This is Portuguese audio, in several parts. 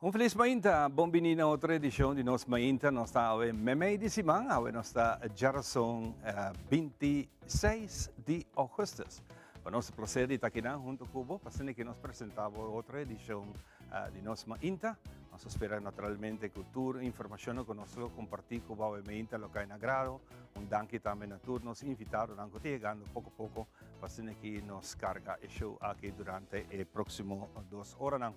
Un feliz mainta, buonvenino a otra edición de Nos Mainta. Nos está hoy meme de semana, hoy nos está Jarason 26 de agosto. Para nuestro placer de estar aquí junto con vos, para que nos presentamos otra edición de Nos Mainta. Nos espera naturalmente cultura, información con nosotros, compartir con vos mainta lo que hay en agrado. Un danke también a todos nos invitados, a llegando poco a poco, para que nos carga el show aquí durante el próximo 2 horas.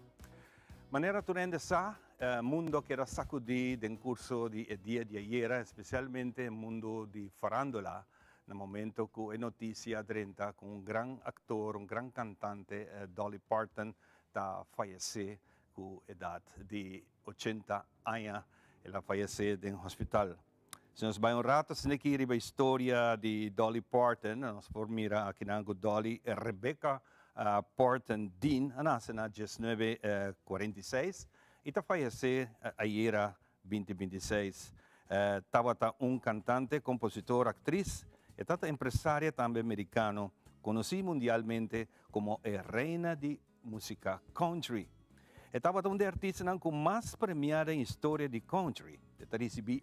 Manera turende sa, mundo que era sacudido en curso de día de ayer, especialmente el mundo de farándula, en el momento que es noticia 30 con un gran actor, un gran cantante, Dolly Parton, está fallecido con edad de 80 años, ella falleció en un hospital. Se nos va un rato, se aquí arriba historia de Dolly Parton, nos por mira aquí nango Dolly, Rebecca Parton Dean, nace en 1946 y falleció ayer 2026. Estaba un cantante, compositor, actriz, y empresaria también americano, conocida mundialmente como reina de música country. Estaba un de artistas con más premiada en historia de country. Recibió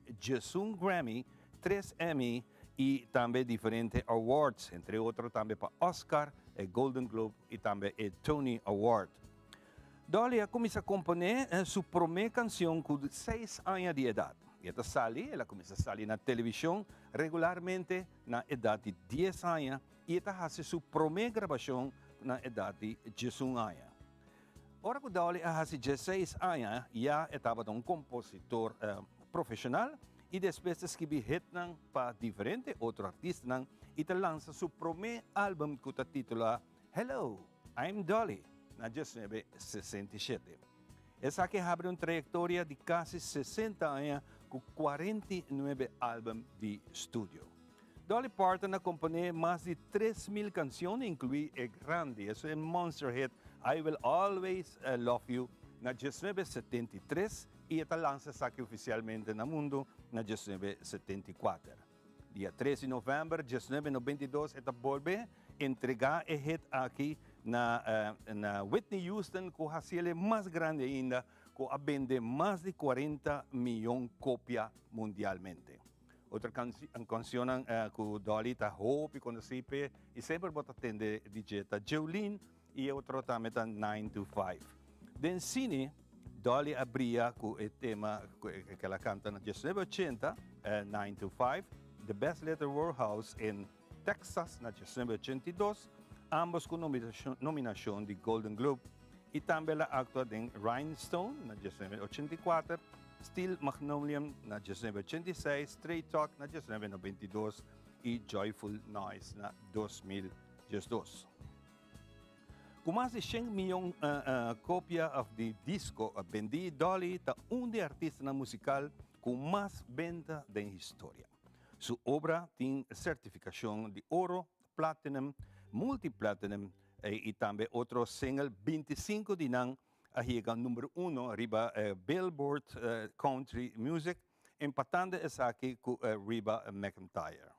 1 Grammy, 3 Emmy y también diferentes awards, entre otros también para Oscar, el Golden Globe y también el Tony Award. Dolly comienza a componer su primera canción con 6 años de edad. Y ella comienza a salir en la televisión regularmente en la edad de 10 años y ella hace su primera grabación en la edad de 11 años. Ahora que Dolly hace 16 años ya estaba un compositor profesional y después escribió hit para diferentes otros artistas y te lanza su primer álbum que se titula Hello, I'm Dolly, en 1967. Esa que abre una trayectoria de casi 60 años con 49 álbumes de estudio. Dolly Parton acompañó más de 3,000 canciones, incluidas el grande, eso es el monster hit I Will Always Love You, en 1973 y esta lanza aquí oficialmente en el mundo en 1974. Día 13 de noviembre de 1992, esta vuelve a entregar el hit aquí en Whitney Houston, que ha sido más grande ainda, que vende más de 40 millones de copias mundialmente. Otra canción que Dolly está hope y conocida y siempre bota atende DJ Jolene y otro también 9 to 5. En cine, Dolly abría con el tema que la canta en 1980, 9 to 5, The Best Little Warehouse en Texas en 1982, ambos con nominación de Golden Globe, y también la actúa en Rhinestone en 1984, Steel Magnolium en 1986, Straight Talk en 1992 y Joyful Noise en 2002. Con más de 100 millones de copias de disco vendidas, Dolly es un de artistas musical con más ventas de la historia. Su obra tiene certificación de oro, platinum, multiplatinum y también otro single 25 de nan llega número 1 arriba Billboard Country Music, empatando esa aquí con Reba McEntire.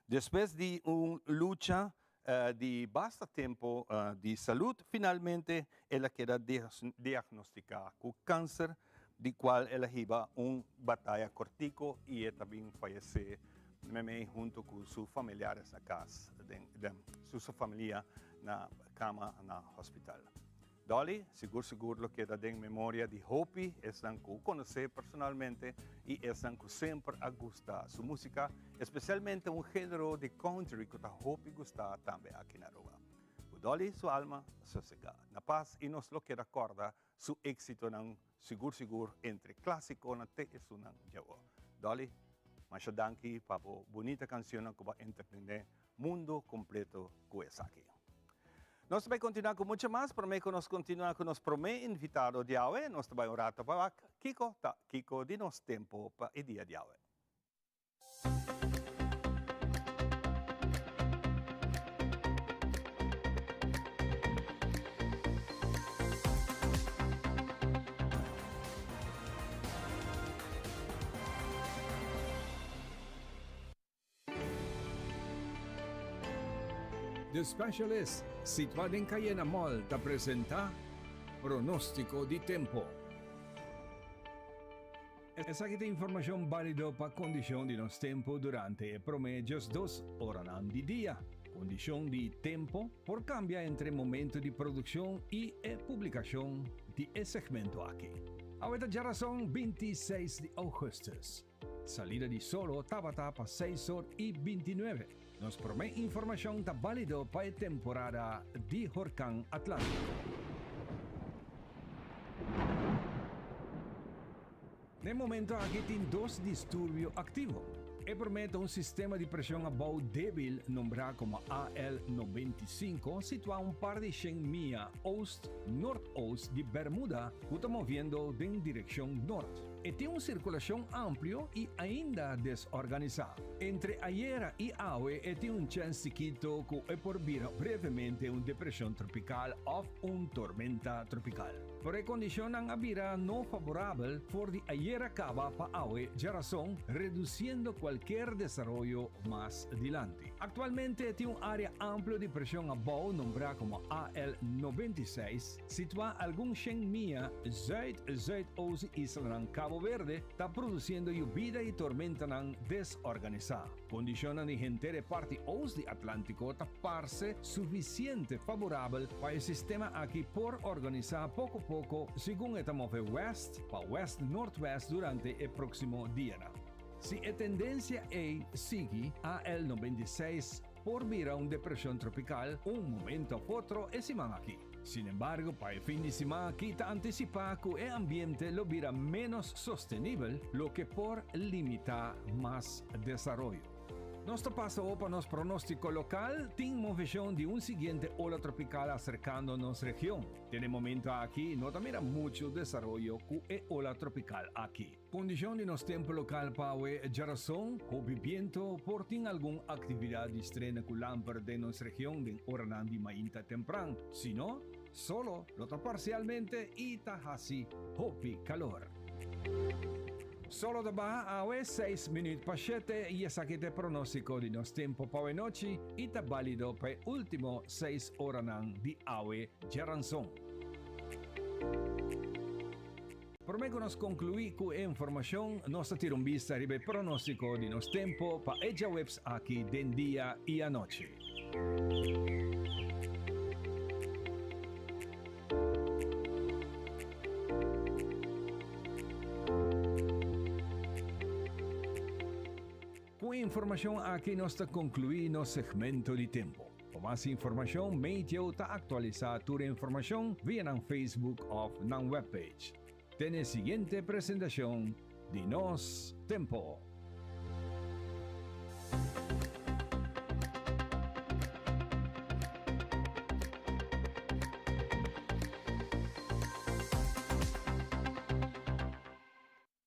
Después de una lucha de bastante tiempo de salud, finalmente ella queda diagnosticada con cáncer, de cual ella iba una batalla cortico y ella también falleció junto con sus familiares acá, su familia en la cama en el hospital. Dolly, seguro lo queda en memoria de Hopi, es que conoce personalmente y es que siempre gusta su música, especialmente un género de country que Hopi gusta también aquí en Aruba. Dolly, su alma, sosegada, na paz y nos lo que recuerda su éxito seguro entre clásico y su llevó. Dolly, muchas gracias por la bonita canción que va a entretener el mundo completo que es aquí. Nós vamos continuar com muito mais, para mim que nós continuamos com o nosso primeiro invitado de hoje, nós vamos orar para Kiko de nosso tempo para o dia de hoje. The Specialist, situado en Cayena Mall, te presenta Pronóstico de Tempo. Essa aqui tem informação válida para a condição de nosso tempo durante promedios 2 horas de dia. Condição de tempo por cambia entre momento de produção e publicação de segmento aqui. Ahorita já são 26 de agosto. Salida de solo tabata para 6 horas e 29. Nos promete informação está válida para a temporada de Huracán Atlántico. No momento aqui tem 2 distúrbios ativos. E promete um sistema de pressão abaixo débil, nombrado como AL95, situado um par de 100 milhas oeste-nordoeste de Bermuda, que está movendo em direção norte. E tem uma circulação ampla e ainda desorganizada. Entre ayer e hoje, tem um chance chiquito que por vir brevemente uma depressão tropical ou uma tormenta tropical. Por a condição a vira não favorável, por de ayer acaba para hoje, já razão, reduzindo qualquer desarrollo más adelante. Actualmente tem uma área ampla de pressão abaixo, nombrada como AL96, situada a alguns 100 milhas zuid-zuidoeste isla Cabo Verde, está produzindo lluvia e tormenta desorganizada. Condição de gente parte oeste Atlántico está parece suficiente favorável para o sistema aqui por organizar pouco a pouco, segundo está mover west para west-northwest durante o próximo dia. Se a tendência sigue a AL96 por vir a uma depressão tropical, um momento a outro é semana aqui. Sin embargo, para el fin de semana quita anticipa que el ambiente lo verá menos sostenible, lo que por limitar más desarrollo. Nuestro paso para nuestro pronóstico local tiene movimiento de un siguiente ola tropical acercando a nuestra región. Tiene momento aquí, no mira mucho desarrollo con el ola tropical aquí. Condición de nuestro tiempo local para hoy, ya razón, o viviendo por tin alguna actividad de estrena con lámpara de nuestra región de hora de mainta temprano. Si no, solo lo está parcialmente y está así, hopi calor. Solo da baja a 6 minutos para 7 y es aquí el pronóstico de nuestro tiempo para hoy noche y está válido para el último 6 horas de hoy ya razón. Por meio que nós concluir com a informação, nós tiramos vista sobre o pronóstico de nosso tempo para ella webs aqui de dia e à noite. Com a informação aqui nós concluir nosso segmento de tempo. Para mais informação, meio está atualizar toda a informação via na Facebook ou na webpage. Tem a seguinte apresentação de Nos Tempo.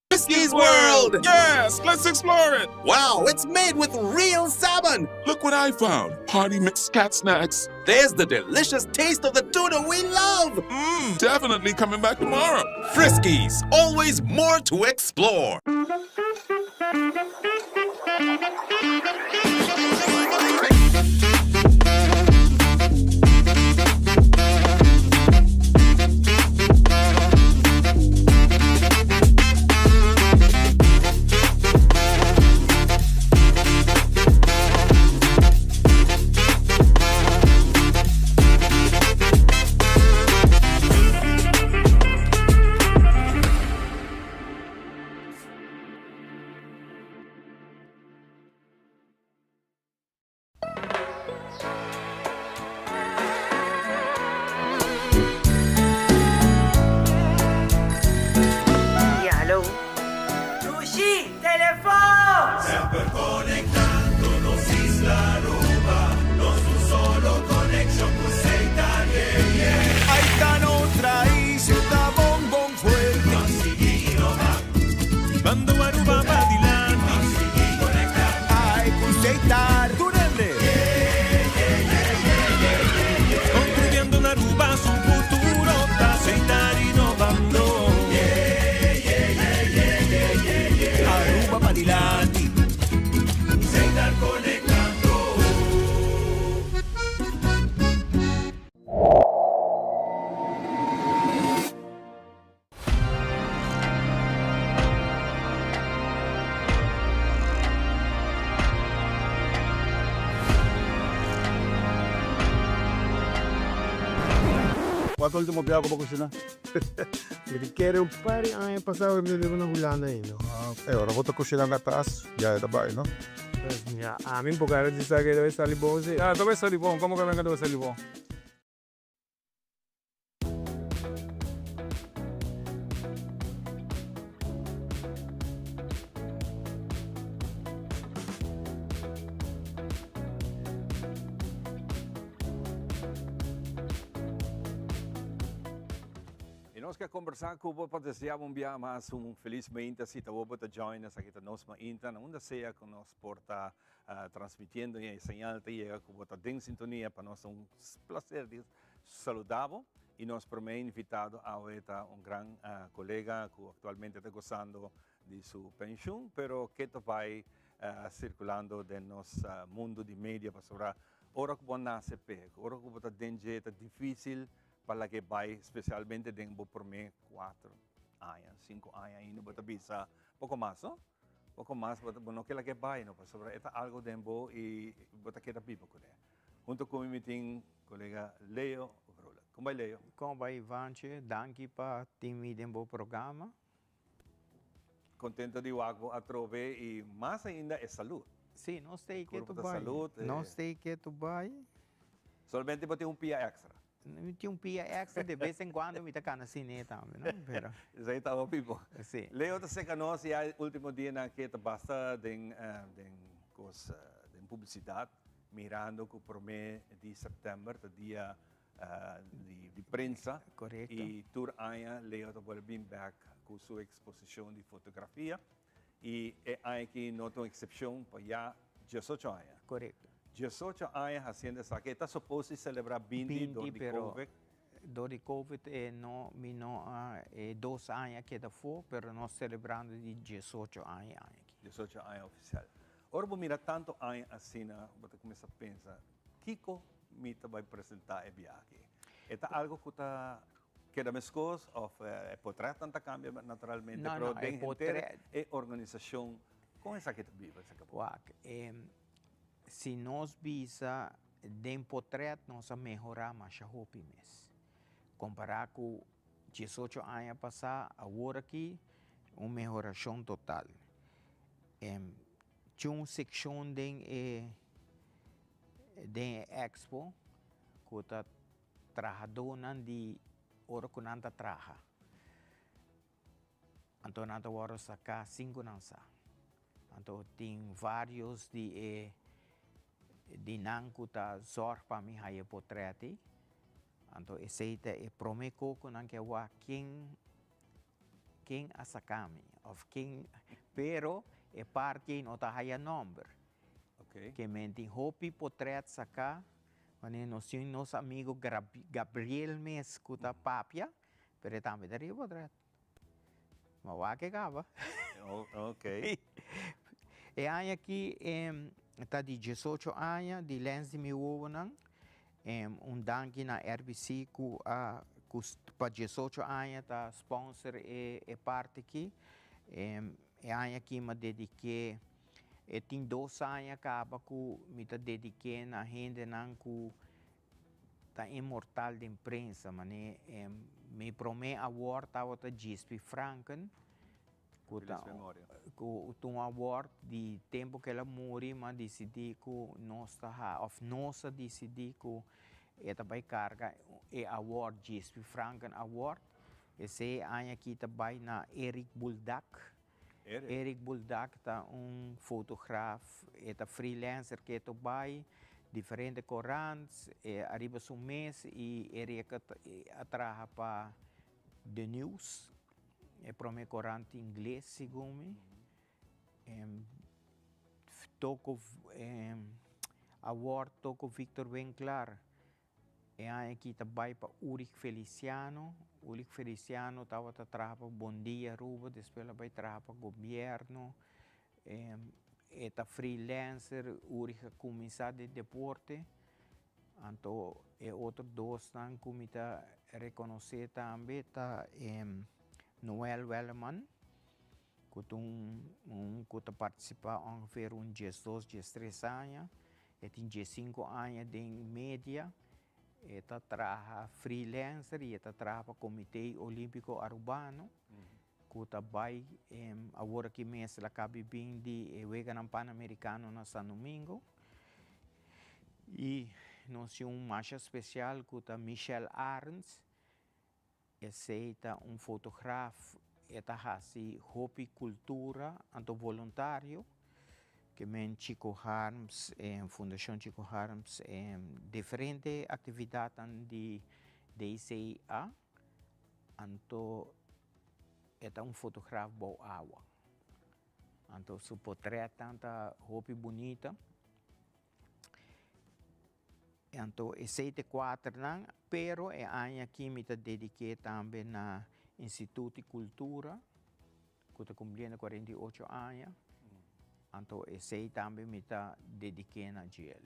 Frisky's World! Yes, let's explore it! Wow, it's made with real salmon! Look what I found! Hearty mixed cat snacks. There's the delicious taste of the tuna we love! Definitely coming back tomorrow. Friskies, always more to explore! Quanto último viaje como cocina? Quero um par de anos passado, eu me na Holanda ainda. Ora volta a cocina na taça, já é trabalho, não? Já, a mim por causa disso que deve estar ali bom, sim. Ah, dove sta Libon? Come che venga dove sta Libon? E nós que conversar com o desejamos enviar mais feliz mainta se o bota join us aqui nos mainta onde seja que nós porta transmitindo e señal te llega que bota em sintonia para nós prazer de saludável e nós primeiro invitado a gran colega que atualmente está gozando de sua pensão, pero que vai circulando de nosso mundo de mídia para sobre ora que nasce pego, ora que bota dentro é difícil para que vai especialmente dentro por mim 4 anos, 5 anos ainda bota bisa pouco mais, não? Pouco mais, não que que vai, não, para sobre é algo dentro e bota que vivo com ele. Junto com o meu colega Leo Vrula. Como vai Leo? Como vai Ivanche? Danke para time do programa. Contento de o a trove e mais ainda é saúde. Sim, não sei que tu da vai. saúde, Não sei que tu vai. Somente para ter pia extra. Tinha pia extra de vez em quando me toca na cine também, não? Pero, Isso aí estava vivo. sim. Leo te sei que nós já último dia na que te basta de publicidade, mirando que por mês de setembro, o dia de prensa, Correto. e tour aia Leo te vuelve bem back com sua exposição de fotografia e é aqui nota uma exceção para já 18 anos. Correto. 18 anos fazendo essa que está suposto celebrar 20 do pero Covid. do Covid não 2 anos que da foi, pero nós celebrando de 18 anos aqui. 18 anos oficial. Ora, vou mirar tanto anos assim, vou começar a pensar, Kiko me vai apresentar a viagem. É algo que está queda mais coisas, ou é portrait tanta cambia naturalmente, Não, pero não, tem é portrait. é organização com essa que tu vive, essa que Se nós visa de portrait, nós vamos melhorar mais rápido mês. Comparar com 18 anos passar, agora aqui, uma melhoração total. Tinha uma seção de expo que está trabalhando de hora que não trabalha. Então, não hora sacar 5 não sa. Então, tem vários de não que está zorg para mim aí portrait. Então, esse é prometo que não quer quem a sacar me, ou quem, pero é parte não está aí número. Ok. Que mente hopi portrait sacar, quando nós temos nosso amigo Gabriel Mes que está papia, pero também daria portrait. Mas vai que acaba. Ok. E aí aqui está de 18 anos, de lens de meu ovo, danke na RBC que para 18 anos está sponsor e parte aqui. E aí aqui me dediquei, tem 2 anos acaba que me dediquei na gente que está imortal de imprensa, mas me promete award estava GSP Franken. Com um award de tempo que ela morreu, mas decidi que nós decidi que ela vai carregar o award GSP Franken Award. Esse ano aqui também na Eric Buldak. Eric Buldak é fotógrafo, é freelancer que também diferentes corantes, arriba um mês e ele trabalha para The News. É para mim corante inglês, segundo me. Toco award toco Victor Winkler. E aí aqui também para Ulrich Feliciano. Ulrich Feliciano estava a trabalhar para Bom Dia Ruba, depois vai trabalhar para o governo. É freelancer, Ulrich é comissário de deporte. Então, é outro dois que me reconhecer também, tá Noel Welleman, que participa ongeveer 12, 13 anos, e tem 15 anos de média, Esta trabaja freelancer y esta trabaja para Comité Olímpico Arubano. Kuta vai agora que mês ela cabe bem de Wegan Pan-Americano na São Domingo. E nós temos marcha especial com Michel Arns. Aceita fotógrafo, esta hasi hobby cultura, anto voluntário, que men Chico Harms, Fundação Chico Harms, diferente atividade de ICA, anto esta fotógrafo boa água. Anto su portrait tanta hobby bonita. Então, é 74 anos, pero é ano aqui me dediquei também na Instituto de Cultura, que está cumprindo 48 anos. Então, esse também me dediquei na GL.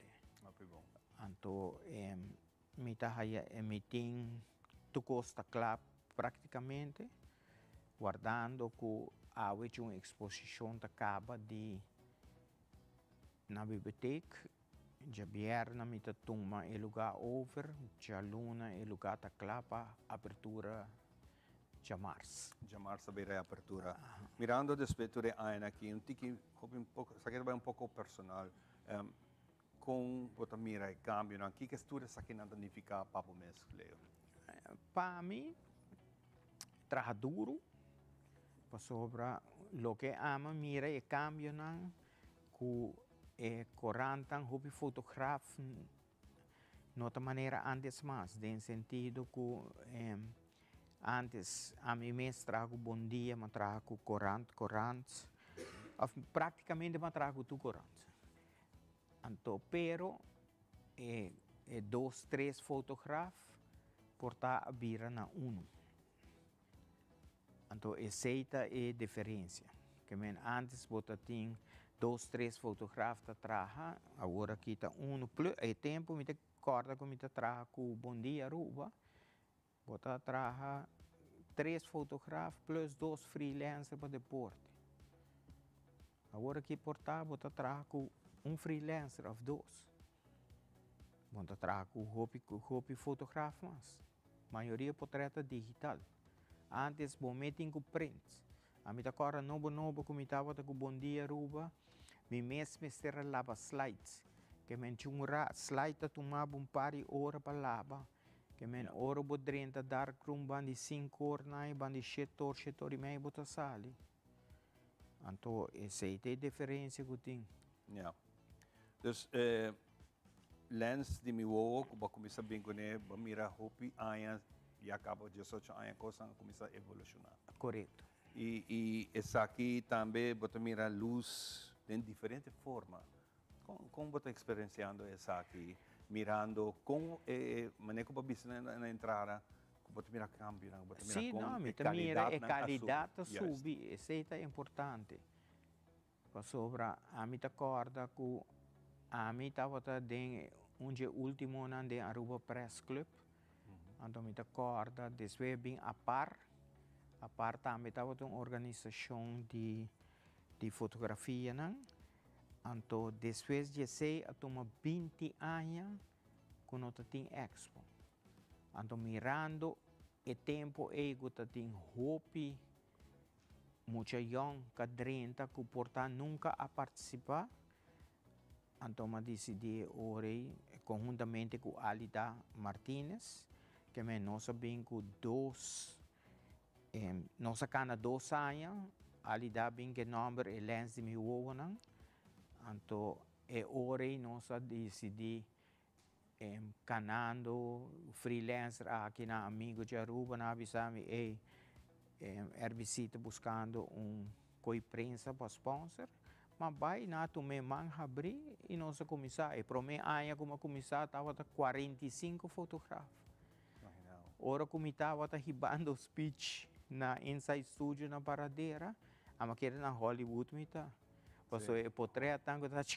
Então, me tem tu Costa Club praticamente, guardando que há uma exposição que acaba na biblioteca. Já vierna mi ta tuma e lugar over, já luna e lugar ta clapa apertura já março. Já março beira a apertura. Mirando respeito de Aina aqui, um pouco, um pouco personal, com o mira e cambio, o que estuda essa que não significa papo mesmo, Leo? Para mim, trabalha duro, para sobra, lo que ama mira e cambio não, que corantan hobby fotografo de outra maneira antes mais, no sentido que antes a mim mesmo trago bom dia, mas trago corantes, praticamente mas trago tu corantes. Então, pero dois, três fotógrafos portar a vira na um. Então, essa é a diferença. Que antes bota tinha 2, 3 fotógrafos trabalham, agora aqui está plus é tempo me corda como me trabalha com Bom Dia Aruba, bota trabalha 3 fotógrafos plus 2 freelancers para deporte. Agora aqui portar bota trabalha com freelancer of 2. Bota trabalha com hobby fotógrafo mas maioria portreta digital. Antes bom meeting com prints. A mim agora novo como estava com Bom Dia Aruba. Me mesmo estava lava slides, que men chungra slide tomava par de horas para lava, que men hora bo 30 darkroom bandi 5 horas nai bandi 7 horas e meia bota sali. Então essa é a diferença que tem. Ja. Dus lens de miwo kuba começa bem com ele, mira hopi aia e acaba de só aia coisa começa a evolucionar. Correto. E essa aqui também bota mira luz de diferente forma. Como você experienciando essa aqui, mirando como maneira para business na entrada, como você mira cambio, Sim, não, me mira a qualidade sube, isso é importante. Para sobra, a mim tá corda que a mim estava dentro último ano de Aruba Press Club, então me tá corda depois bem a par também estava uma organização de fotografia, não? Então, depois de sei, a toma 20 anos quando eu tenho expo. Então, mirando o tempo que eu tenho hobby, muita young, cadrenta, que porta nunca a participar. Então, eu decidi orei conjuntamente com Alida Martínez, que nós sabemos que nós sacamos 2 anos, Alida bem que número é lens de meu ovo, então orei nós decidi canando freelancer aqui na amigo de Aruba na avisame visita buscando coiprensa para sponsor, mas vai na tomei manga abrir e nós começar e para mim aia como começar estava 45 fotógrafos. Ora como estava ribando speech na Inside Studio na Paradeira, a maquera na Hollywood me tá. Passou o portrait tango tá. Sim,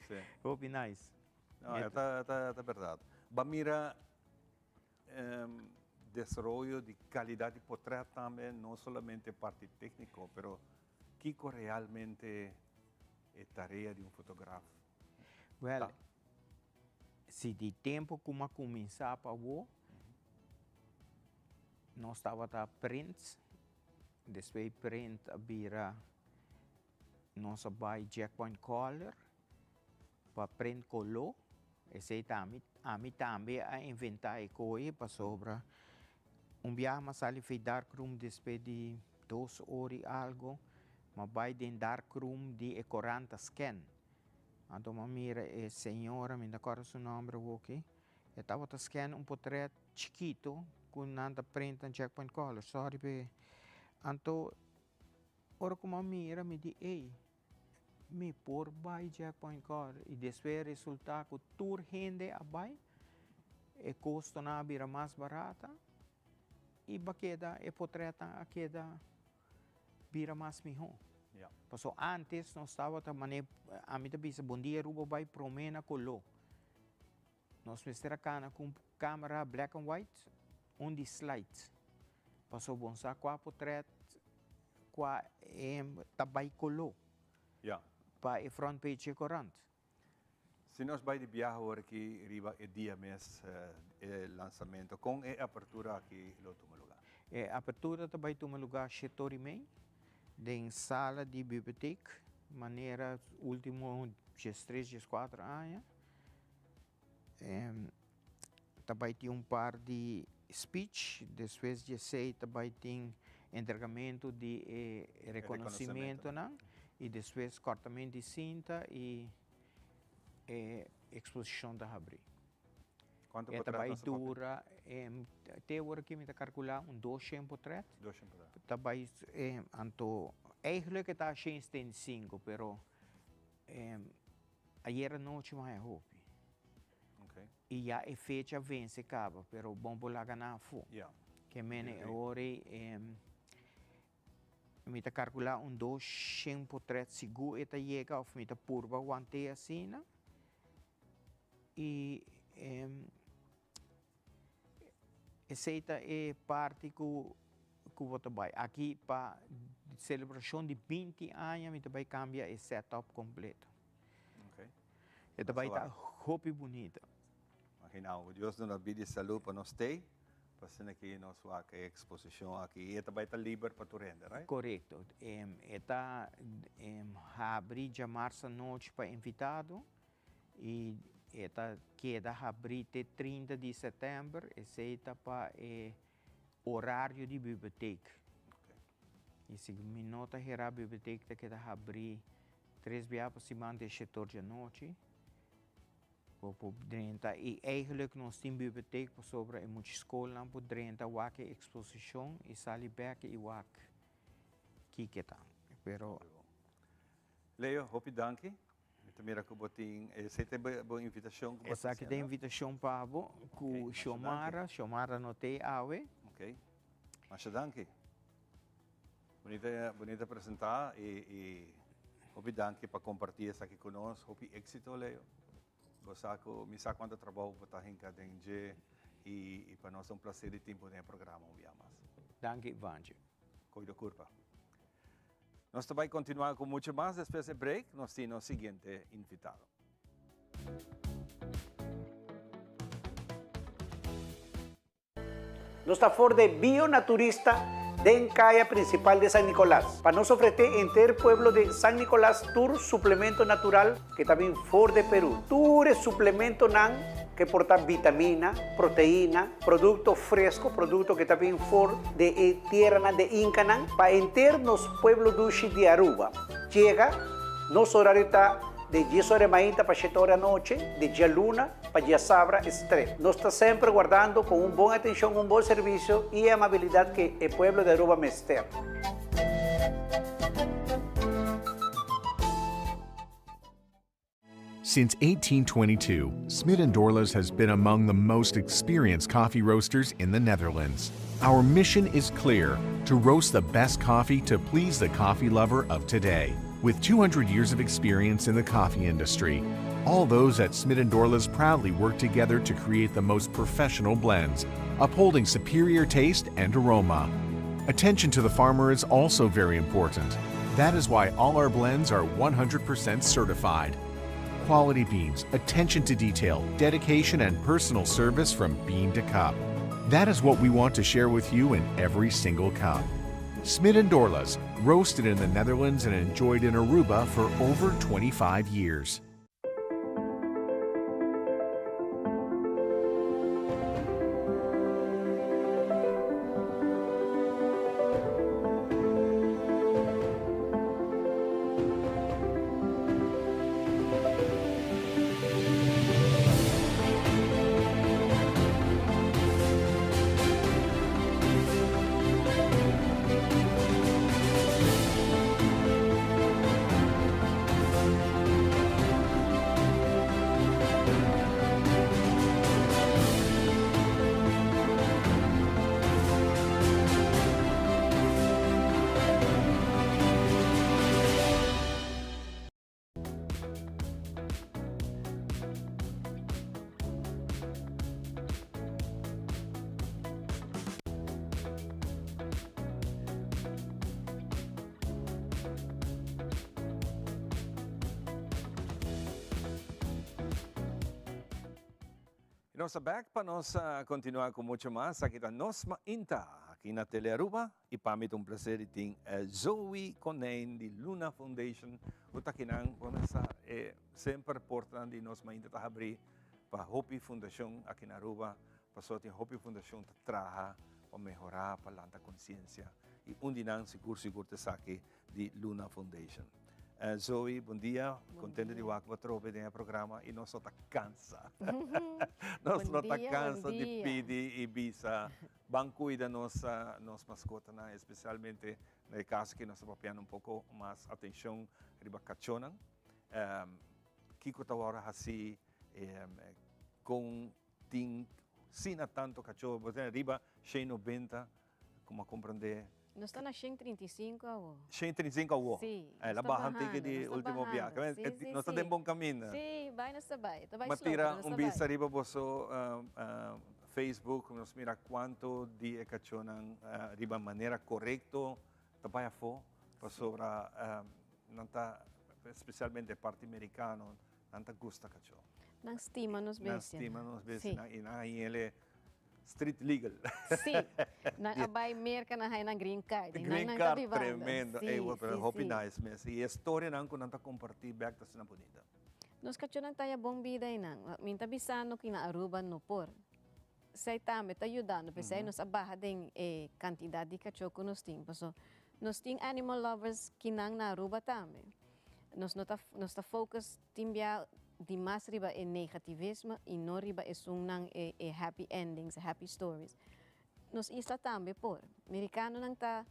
sim. Hope nice. Não, é verdade. Bamira desenvolvimento de qualidade de portrait também, não somente parte técnica, mas que realmente é tarefa de fotógrafo. Well, se de tempo como começar para o, nós estava a print, depois print a vira nossa vai Jackpoint Collar para print color, esse a mim também a inventar e coisa para sobra viagem sali fez darkroom depois de 2 horas e algo, mas vai dentro darkroom de 40 scan. Então, mira, a senhora, me acordo seu nome, ok? Eu estava a scan portrait chiquito, com nada print and Jackpoint Collar, sorry, pe. Então, ora como mira, me diz, ei, me por vai Jackpoint Collar, e depois resulta que tour rende a vai, e custo na vira mais barata, e baqueda, e portrait a queda vira mais melhor. So, antes, nós estávamos a mim também, bom dia, Ruba vai promena colo. Nós mexemos com câmera black and white, onde slides. Passou bom sa qua portrait, qua tabay colo. Para a front page corrente. Se nós vai de viajar aqui, riba e dia mês lançamento, com a apertura aqui, lo toma lugar. A apertura também toma lugar 7h30. Em sala de biblioteca, maneira último 3, 4 anos. Também tem par de speech, depois de 6 também tem entregamento de reconhecimento, e depois cortamento de cinta e exposição da abrir. Quanto também dura, até agora que me está calcular 200 portrait. 200 portrait. Também, eigenlijk está 105, pero ayer noite mais roupa. Okay. E já a fecha vence acaba, pero bom lá ganhar fu. Que mene ore me está calcular 200 portrait seguro eta chega of me está purba guante assim, e essa é parte que o vai. Aqui, para celebração de 20 anos, também cambia o setup completo. Okay. E também está roupa bonita. Imagina, Deus nos bide saúde para nós ter, para ser aqui nossa exposição aqui. E também está livre para tu render, right? Correto. Está abrir de março à noite para invitado e esta queda abrir até 30 de setembro, esse é para horário de biblioteca. Okay. E se me nota que a biblioteca queda abrir 3 vezes por semana de 7 da noite. E eigenlijk nós temos biblioteca sobre muitas escolas não podem ter uma exposição e sali back e uma kiketa. Pero Leo, hope danke. Mira que botin, essa tem boa invitação. Essa aqui tem invitação para você, com Xiomara não tem awe. Ok. Mas danke. Bonita apresentar e hope danke para compartilhar isso aqui conosco. Hope êxito, Leo. Você me sabe quanto trabalho você tem que fazer e para nós é prazer de tempo no programa. Danke, Vanje. Cuida curva. Nós também continuar com muito mais depois do break. Nós temos o seguinte invitado. Nós estamos fora de Bionaturista de Calle Principal de San Nicolás. Para nos ofrecer en pueblo de San Nicolás Tour Suplemento Natural, que también for de Perú. Tour es suplemento nan que porta vitamina, proteína, producto fresco, producto que también for de tierra de Inca nan, para enter nos pueblos dushi de Aruba. Llega, nos horario está de 10 horas de mañana para 7 horas de noche, de día luna para día sabra, es 3. Nos está siempre guardando con un buen atención, un buen servicio y amabilidad que el pueblo de Aruba me esté. Since 1822, Smit & Dorlas has been among the most experienced coffee roasters in the Netherlands. Our mission is clear: to roast the best coffee to please the coffee lover of today. With 200 years of experience in the coffee industry, all those at Smit & Dorlas proudly work together to create the most professional blends, upholding superior taste and aroma. Attention to the farmer is also very important. That is why all our blends are 100% certified. Quality beans, attention to detail, dedication, and personal service from bean to cup. That is what we want to share with you in every single cup. Smit and Dorlas, roasted in the Netherlands and enjoyed in Aruba for over 25 years. Nos back pa nos continuar com muito mais aqui da Nos Mainta, aqui na Tele Aruba. E para mim é um prazer ter Zoe Conen, de Luna Foundation. O takinang, sempre importante Nos Mainta tá abrir para Hopi Foundation aqui na Aruba. Para tem Hopi Foundation tá trabalhar para melhorar, para lançar consciência. E dinang seguro te saque de Luna Foundation. Zoe, bom dia. Contente de wakwa trope no programa e nós só tá cansa. Nós não tá cansa de pedir e bisa. Banco cuida nossa mascota, né? Especialmente no caso que nós estamos pegando pouco mais atenção riba cachonan. Kiko tawara assim com ting sina tanto cachorro, você riba 190 como compreender. Nós estamos na 135 agora. 135 agora? Sim. É a barra antiga de último viagem. Nós estamos em bom caminho. Sim, vai nessa vai. Mas tira vista riba você Facebook, nós mira quanto de cachonan riba maneira correta, também fo, sobre especialmente parte americana, não gusta cachorro. Não estima nos bestia. Não estima nos bestia. E aí ele street legal. Sim, abay merka na hay ng green card. Green card, tremendo. Hope nice, mas e a história nang kung nanta compartir back tas na bonita. Nos kachunan tayo bong biday nang, minta bisano kinaaruban no por. Say tame tayo dano, pesay nos abaha ding kantidad di kachoko nos ting. So, nos ting animal lovers kinang naaruba tame. Nos ta focus timbya di mas riba negativismo e no riba nang happy endings, happy stories. Nos isla tambe por. Amerikano nang ta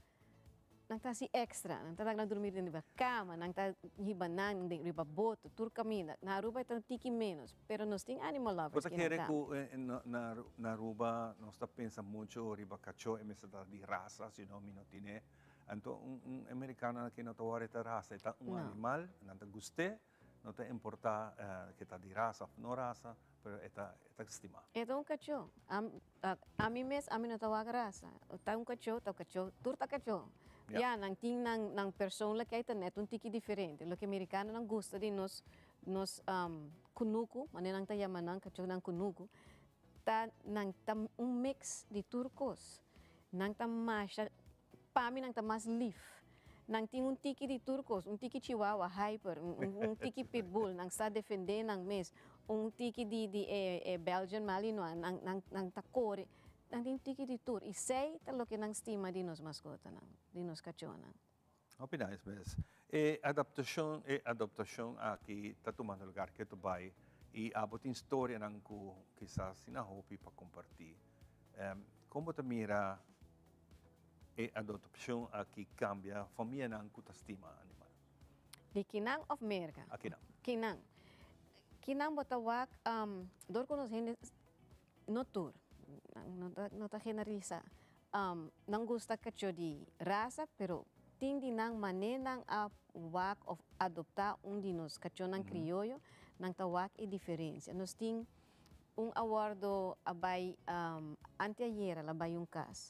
si extra, nang ta nagdurmir din riba cama, nang ta hiba nang riba boto, tur camina. Na Aruba ito tiki menos, pero nos ting animal lovers. Cosa quiere ko na Aruba nos ta pensa mucho riba cacho e mesa di raza, sino minotine. Anto un americano na kinatawari ta raza, ita un animal, nang ta guste. No te importa que está de raza o no raza, pero está estimado. Ito un cacho. Ami no tawag raza. Ta un cacho, turta cacho. Yan, ang ting ng persona kaya ito net, un tiki diferente. Lo que americano nang gusto din nos kunuku, maninang tayaman ng cacho ng kunuku, un mix de turcos. Nang tamasya, pami nang tamas leaf. Nang ting un tiki di turcos, un tiki chihuahua hyper, un tiki pitbull, nang sa defende ng mes, un tiki di Belgian Malinois, nang takore, nang ting tiki di tur, isay talo que nang stima di nos mascota nang, di nos kachonan. Hope nice, mes. Adaptasyon aqui tatumando lugar que tu vai e abot in história nang ku quizás sinahopi pa compartir. Como te mira adoption aqui cambia família nang kutastima animal. Di kinang of America. Kinang. Kinang botawak dor ko nos hindi no tour. No ta generaliza. Nang gusta kacho di raza pero tindi nang manenang wak of adopta dinos kacho nang criollo nang tawak diferencia. Nos ting un awardo abay anteayer labay yung kas.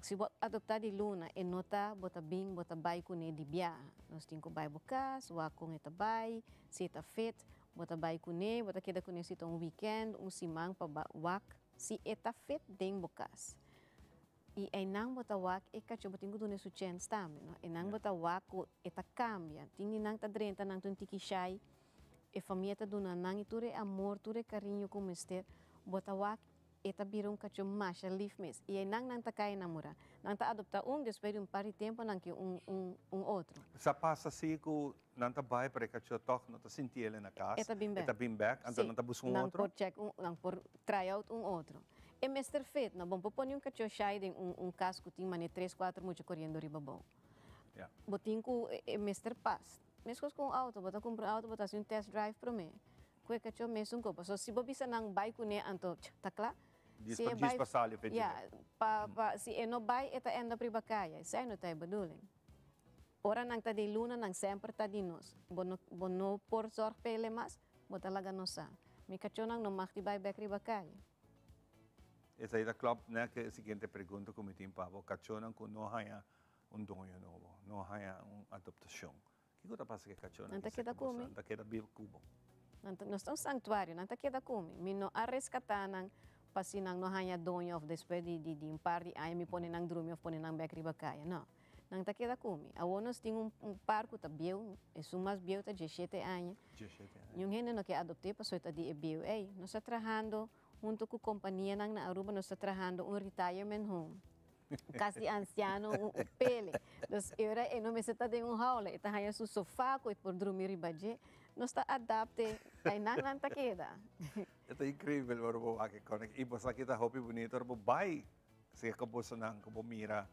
Si adoptar di Luna, nota bota bing bota bay ko ni di biya. Nos ting ko bay bukas, wakong itabay, sita fit, bota bay kune, bota queda kune sito weekend, simang pa wak, si eta fit ding bukas. E nang bota wak, kacho botingo dune su chance tame, no? Nang bota wak, eta cambia, tingi nang tadrenta nang tuntiki shy, família ta duna nang iture amor, ture carinho como este, bota wak, eta bira kacho masha lief mes. E nang takay namura. Nang ta adopta depois de par de tempo nang que outro. Sa passa si ko nanta bay para kacho tok no ta sinti ele na casa. Eta bim back. Eta bim back, anta nanta bus nang outro. Por check, nang por try out outro. E Mr. Fit, na bom poponi kacho shy ding casco ting mane 3-4 muito correndo riba bom. Yeah. Botin ko Mr. Pass. Mescos com auto, bota compra auto, bota um test drive pro me. Kwe kacho mesung ko, so si bobisa nang bike ne anto takla. Diz pa sali pedi. Yeah, si eno bay eta enda pribakaya, sa no tay baduling. Ora nang tadi luna nang sempre tadi nos. Bono por zorg pele mas, botalaga no sa. Mi kacho nang no makti bay bekri bakaya. Esa é da club, né, que a seguinte pergunta como tem pavo, cachonan com não haya donho novo, não haya adaptação. Que coisa passa que cachonan? Nanta queda come. Nanta queda bill cubo. Nós estamos santuário, nanta queda come. Mi no arrescatanang pasinang no hanya donho of después de par de anos me pone nang drumi of pone nang bekri bakaya. No. Nang ta queda come. Awonos tem parco ta biu, é sumas biu ta 17 anos. 17 anos. Yung gente no que adoptei passou ta di biu. Nós está trabajando junto com a companhia na Aruba, nós estamos trabalhando retirement home. Casa de anciano, pele. Nós, eu não me senta de haula, está aí su sofá, com por dormir ribaje. Nós está adapte, aí não tá queda. Ito incrível, pero po bakit ko iba sa kita hopi bonito, pero bay sa kabuso ng kabumira,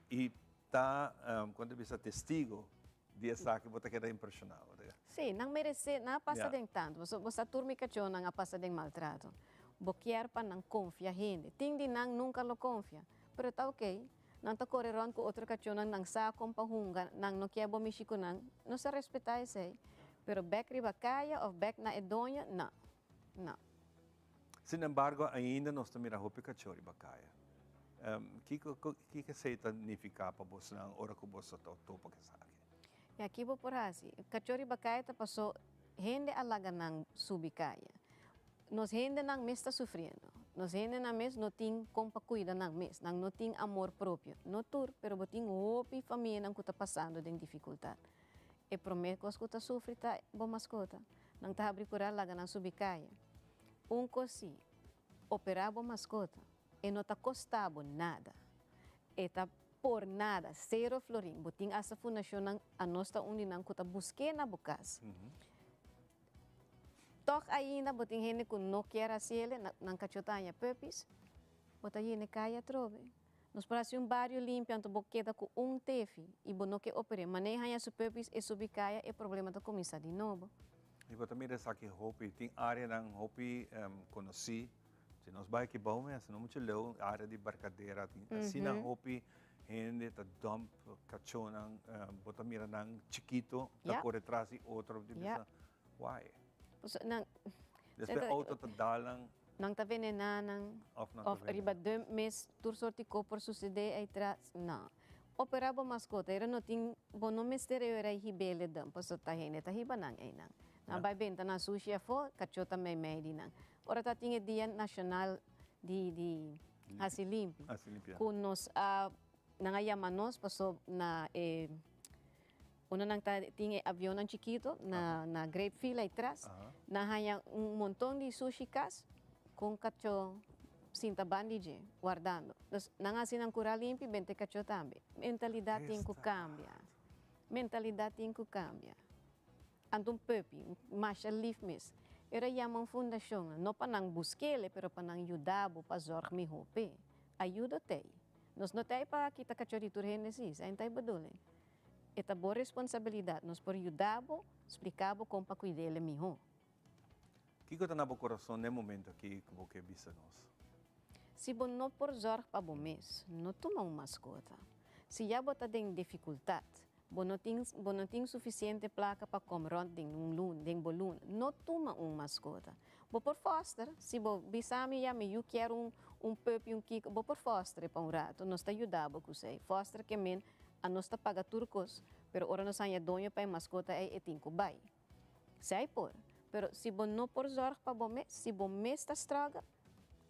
ita quando bisa testigo, dia sa akin bota kita impressionado. Sim, não merece, não passa de tanto. Você turma que eu não passa de maltrato. Boquear para não confia gente. Ting di nang nunca lo confia. Pero tá ok. Nang ta correron ko outro kachonan nang sa kompahunga nang no kiabo mishiko nang no se respeta esse. Pero back riba kaya of back na edonha, não. Não. Sin embargo, ainda nós também hopi kachori bakaya. Que significa para você na hora que você topa que sabe? E aqui vou por assim. Kachori bakaya ta passou gente alaga nang subikaya. Nos gente nang mes está sofrendo. Nos gente nang mes não tem como cuidar nang mes, nang não tem amor próprio. Não tur, pero botin hopi família nang kuta passando de dificuldade. E prometo que kuta sofre ta bo mascota. Nang ta abri curar laga nang subicaya. Cosi operar bo mascota e não ta costabo nada. E ta por nada, 0 florim. Botin asa fundação nang anosta undi nang kuta busque na bukas. Toch ainda botin gente que não quer assim nang cachotanha puppies, bota gente caia trove. Nos parece barrio limpo, então boqueda com tefi e bono que opere, maneja su puppies e subicaia e problema da começar de novo. E bota mira essa aqui hopi, tem área nang hopi conheci, se nós vai que bom, mas não muito leu área de barcadeira, tem assim na hopi gente ta dump cachonang, bota mira nang chiquito, ta corre atrás e outro de bisa. Why? Después auto ta dalang nang ta venenanan of riba 2 mês tur sorti ko por suceder aí atrás não operava mascota era não tem bom não mistério era hibele dam passo ta hene ta hiba nang aí nang na vai benta na sushi fo cachota me di nang ora ta tinha dia nacional de asilimpi com nos nangayamanos passo na Una nang tinha avião chiquito na grape fila atrás, na hanya montão de sushi cas com cacho cinta bandije guardando. Então, nang assim nang cura limpi, bente cacho também. Mentalidade tem que cambiar. Mentalidade tem que cambiar. Antum pepi, masha leaf mes. Era yaman fundação, não para nang busquele, pero para nang yudabo para zorg mi hope. Ajuda tei. Nos não tei para kita cacho ritur henesis, ainda é baduleng. Esta boa responsabilidade, nós por ajudar-vos, explicar-vos como para cuidar dele melhor. O que está no coração no momento aqui que você visa nós? Se você não por zorg para o mês, não toma uma mascota. Se já você tem dificuldade, você não tem suficiente placa para comer em luna, em boluna, não toma uma mascota. Você por foster, se você bisame já me eu quero puppy, kiko, você por foster para rato, nós está ajudando você. Foster que men a nós paga turcos, pero ora nós hanya donho para mascota é tinco bai. Sai por, Pero se você não por zorg para você, se você está estraga,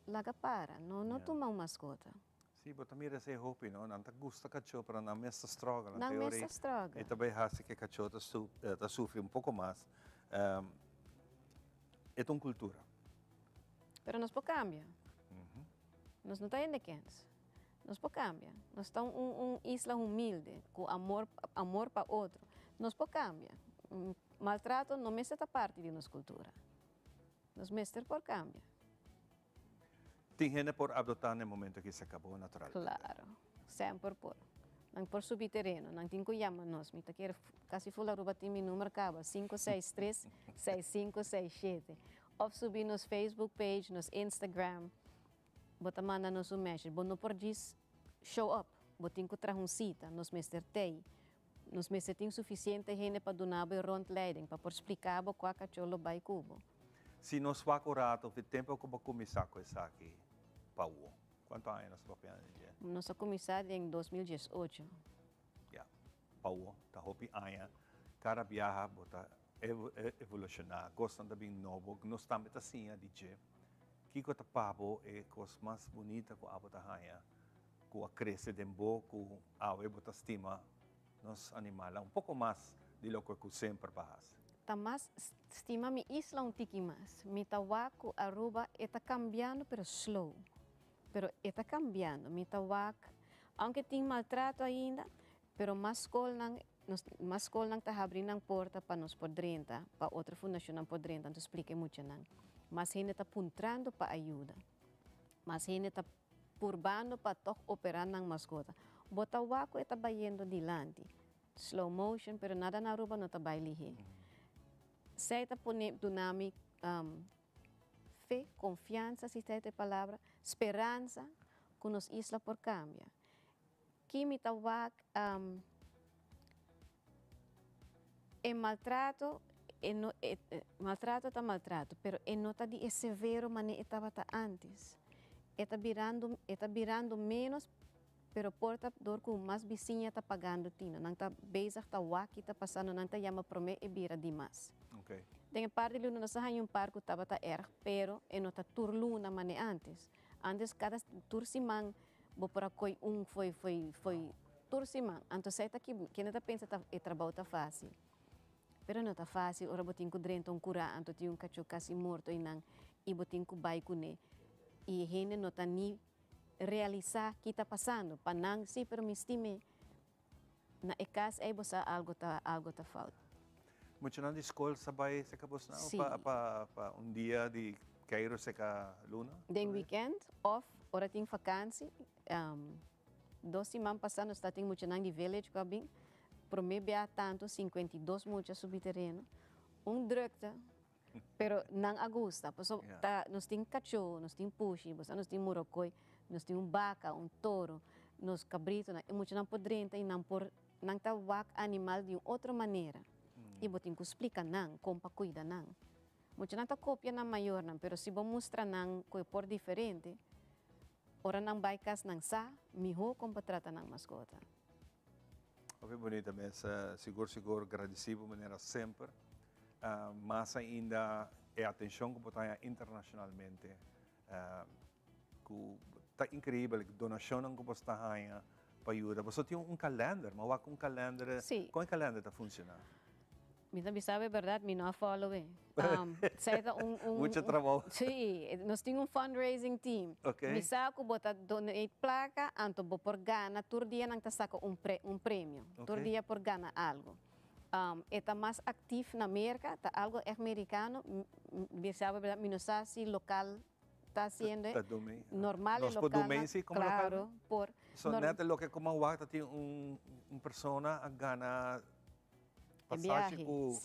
laga para, não toma uma mascota. Sim, mas também é hope, não? Não gusta cachorro, para não mesmo estraga. Não mesmo estraga. E também acha que cachorro está sofre pouco mais. É uma cultura. Pero nós podemos cambiar. Nós não estamos independentes. Nós podemos cambiar. Nós estamos isla humilde, com amor para outro. Nós podemos cambiar. Maltrato não é esta parte de nossa cultura. Nós mestres por cambiar. Tem gente por adotar no momento que se acabou natural. Claro, sempre por. Não por subir terreno, não tem que chamar nós. Me quer quase full aruba tem meu número acaba 563-6567. Ou subir nos Facebook page, nos Instagram. Bota manda nos message. Bom, não por diz show up. Botem que trazer cita, nos mestres tem. Nos mestres tem suficiente gente para donar a rondleiding, para por explicar qual cachorro vai cubo. Se nós vamos o tempo que vamos começar com isso aqui, Paulo, quanto anos nós vamos fazer? Nós começamos em 2018. Paulo, tá hopi aia, cada viaja bota evolucionar, gostam de bem novo, nós estamos assim a dizer, que o tapabo é coisa mais bonita que a bota aia, que a cresce de boco, a bota estima nos animais, pouco mais de lo que sempre faz. Tá mais estima mi isla tiki mais. Mi tawaku Aruba está cambiando pero slow. Pero está cambiando. Mi tawak, aunque tem maltrato ainda, pero mas kol nang tá abrindo a porta para nós podrenta, para outra fundação não podrenta, então explique muito nang. Mas gente tá puntrando para ajuda. Mas gente tá purbando para toc operar nang mascota. Botawaku está bayendo dilante. Slow motion, pero nada na Aruba não tá bailihe. Zij está donando fé, confiança, se esta palavra, esperança, que nos isla por cambia. Que me tawak maltrato, maltrato está maltrato, pero não está de severo maneira estava antes. Está virando menos, pero porta dor com mais vizinha está pagando tino, não está bezig está waki está passando, não está chama prome e vira demais. Okay. Tem parte de luna sa yung parco estava tá pero não está turluna mane antes. Antes cada tursimang bo para coi foi tursimang. Anto sai tá que não tá pensa tá trabalho tá fácil. Pero não tá fácil, ora botin ko drento cura, anto ti cachorro quase morto e botin ko bai kune. E gente não tá ni realizar que está passando, panang sim, pero me estime na ekas ay bosa algo ta falta. Muito na escola sabay sa kabos na Sí. pa dia de Cairo sa luna. Den weekend off, ora ting vakantie. 2 semanas passando está ting muito nang di village kabing. Promebia tanto 52 muito subterreno. Drukte. Pero nang agusta, paso nos ting cachorro, nos ting pushi, nos ting murokoi, nos ting vaca, toro, nos cabrito, muito nang podrenta e nang tawak animal de outra maneira. E botin ko explica nang, como pa cuida nang. Muito nang ta copia nang maior nang, pero se vos mostra nang ko por diferente, ora nang baikas nang miho como pa trata nang mascota. Foi bonita mesmo, seguro agradecido maneira sempre. Mas ainda é atenção que botar internacionalmente. Tá incrível, donação que botar para ajuda. Você tem calendar, mas com calendar, como calendar está funcionando? Me também sabe a verdade, me não follow Muito trabalho. Sim, nós temos fundraising team. Okay. Me saco botar donate placa, anto bo por gana, tur dia nang ta saco prêmio. Tur dia por gana algo. Está mais ativo na América, está algo americano, me sabe a verdade, me não sabe se local está sendo normal e local. Claro, por neta lo que como wata tem persona a gana passagem com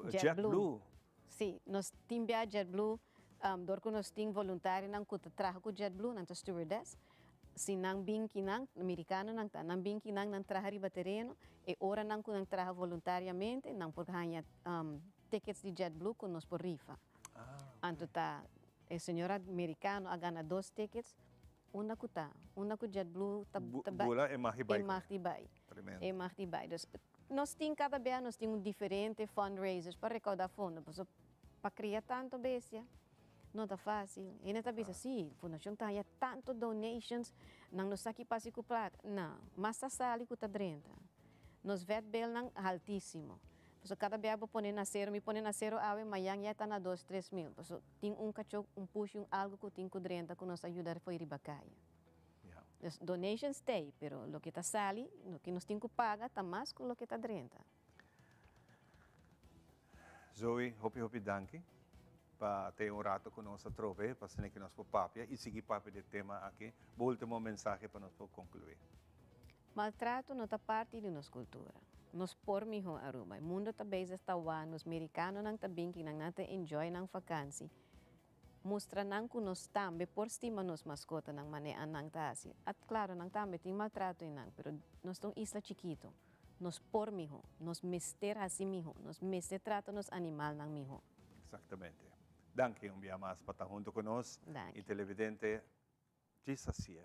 JetBlue. Sim, nós temos JetBlue, dorco nós temos voluntário nang kuta traha com JetBlue nang stewardess. Si nang binki nang americano nang binki nang traha riba terreno e ora nang kunang traha voluntariamente nang por ganha tickets de JetBlue com nós por rifa. Anto tá o senhor americano a gana 2 tickets, una com JetBlue bula é mahtibay. É mahtibay. Nós temos cada vez nós temos diferentes fundraisers para recaudar fundos. para criar tanto bestia, não está fácil. E nesta vez, sim, a fundação tem tanto donations, não nos aqui para se comprar. Não, mas a sali que está drenta. Nos vet bel não altíssimo. So, cada vez eu põe na zero, me põe na zero, mas já está na 2, 3 mil. So, tem cachorro, push, algo que tem que drenta, que nos ajuda a ir bacaya. Os donations stay, pero lo que está sali, lo que nos tem que pagar, está mais que lo que está drenta. Zoe, hopi danke para ter rato conosco trove, para ser que nós papia e seguir papo de tema aqui. O último mensagem para nós concluir. Maltrato não está parte de nossa cultura. Nos por miho Aruba. O mundo também está lá, nos americanos não também que não te enjoy ng vakansi. Mostra nang que nós também por estima nos mascota ng manean ng tasi. At claro, nang também tem maltrato nang, pero nós estamos isla chiquito. Nos por miho, nos mister assim miho, nos mister trato nos animal ng miho. Exatamente. Danke um dia mais para estar junto conosco. E televidente, diz assim.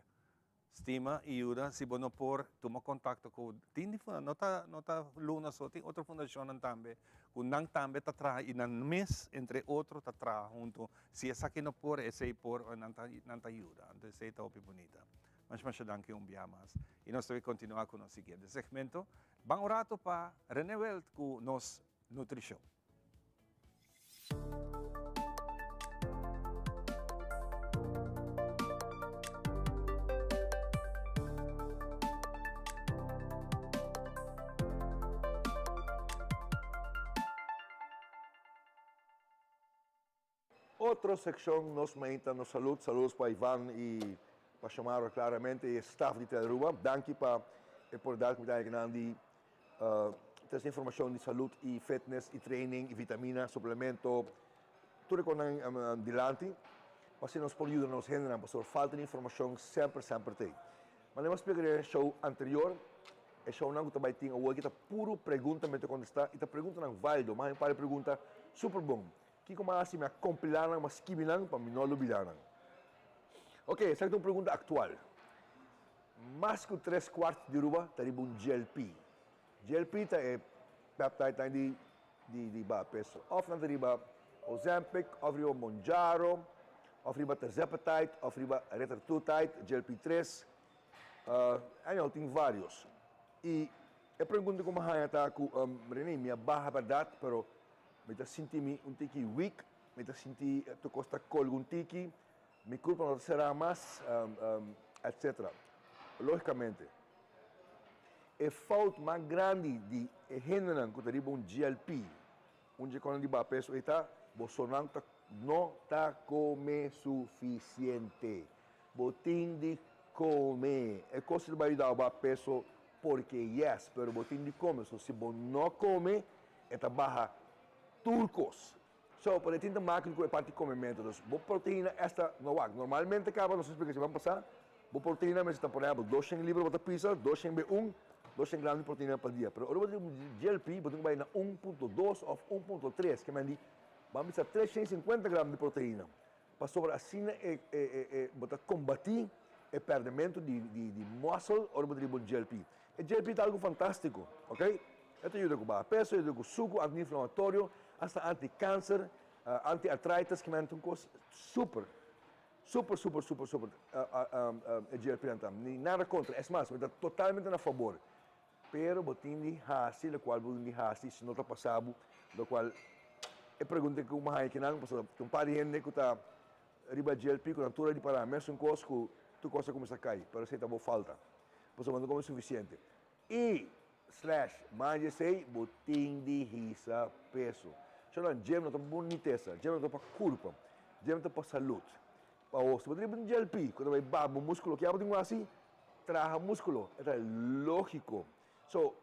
Stima e ajuda, se você por tomar contato com tem nota luna só tem outra fundação também, com não também está tra e não mês entre outros está tra junto, se essa aqui não por esse por não ajuda, então esse está bem bonita. Mas danke um dia mais e nós vamos continuar com o nosso seguinte segmento. Bang rato para René Welt com nos nutrição. Outra secção, nós mainta nos saludos para Ivan e para chamar claramente o staff de Teleruba. Danke para a oportunidade que me dá de ter informação de saúde e fitness e training e vitamina, suplemento, tudo que nós dilante, mas nos pode ajudar nos gênero, porque falta de informação sempre tem. Mas nós explicar no show anterior, o show não também tem o que está puro pergunta, me contestar, e está pergunta não válido, mas para pergunta super bom. Que como assim me compilar, mas esquivilang para me não olvidar. Ok, essa é uma pergunta atual. Mais que 3/4 de Aruba está um GLP. GLP é peptide de peso. Of na riba Ozempic, of riba Monjaro, of riba Terzepatide, of riba Retatrutide, GLP-3. Tem vários. E a pergunta como a está com René, minha barra verdade, pero me senti um tiki weak, me senti que costa colgo um tiki, me culpa não será mais, etc. Logicamente, a falta mais grande de gênero que teria um GLP, onde quando ele peso está, você não está come suficiente. Botin de comer, é coisa que vai ajudar a peso porque yes, pero botin de comer, se você não come, está barra turcos. So, para tinta máquina que é parte de comimento, boa proteína esta não há. Normalmente acaba, não sei se vamos passar, boa proteína, mas está por exemplo 200 libras para pizza, 200 B1, 200 gramas de proteína por dia. Pero agora o GLP, você vai na 1.2 ou 1.3, que me vamos a 350 gramas de proteína. Para sobre assim, você combater o perdimento de muscle, ou você o GLP. O GLP é algo fantástico, ok? Ele ajuda com o peso, ajuda com o suco, anti-inflamatório, hasta anti-câncer, anti-artritis, que é uma coisa super GLP. Nada contra, é mais, está totalmente a favor. Pero botin de hasi, o qual botin de hasi, se não está passado, do qual eu pergunto que uma que não, porque tem um par de gente que está riba GLP, com a altura de parar, mesmo coisa que tu coisa começa a cair, pero se está boa falta, porque não come suficiente. E / sei, botin de risa peso. Então, o gym não está para boniteza, o gym não está para corpo, o gym está para saúde. Para você, você tem um GLP, quando vai babar o músculo, que é assim, traga músculo, é lógico. So,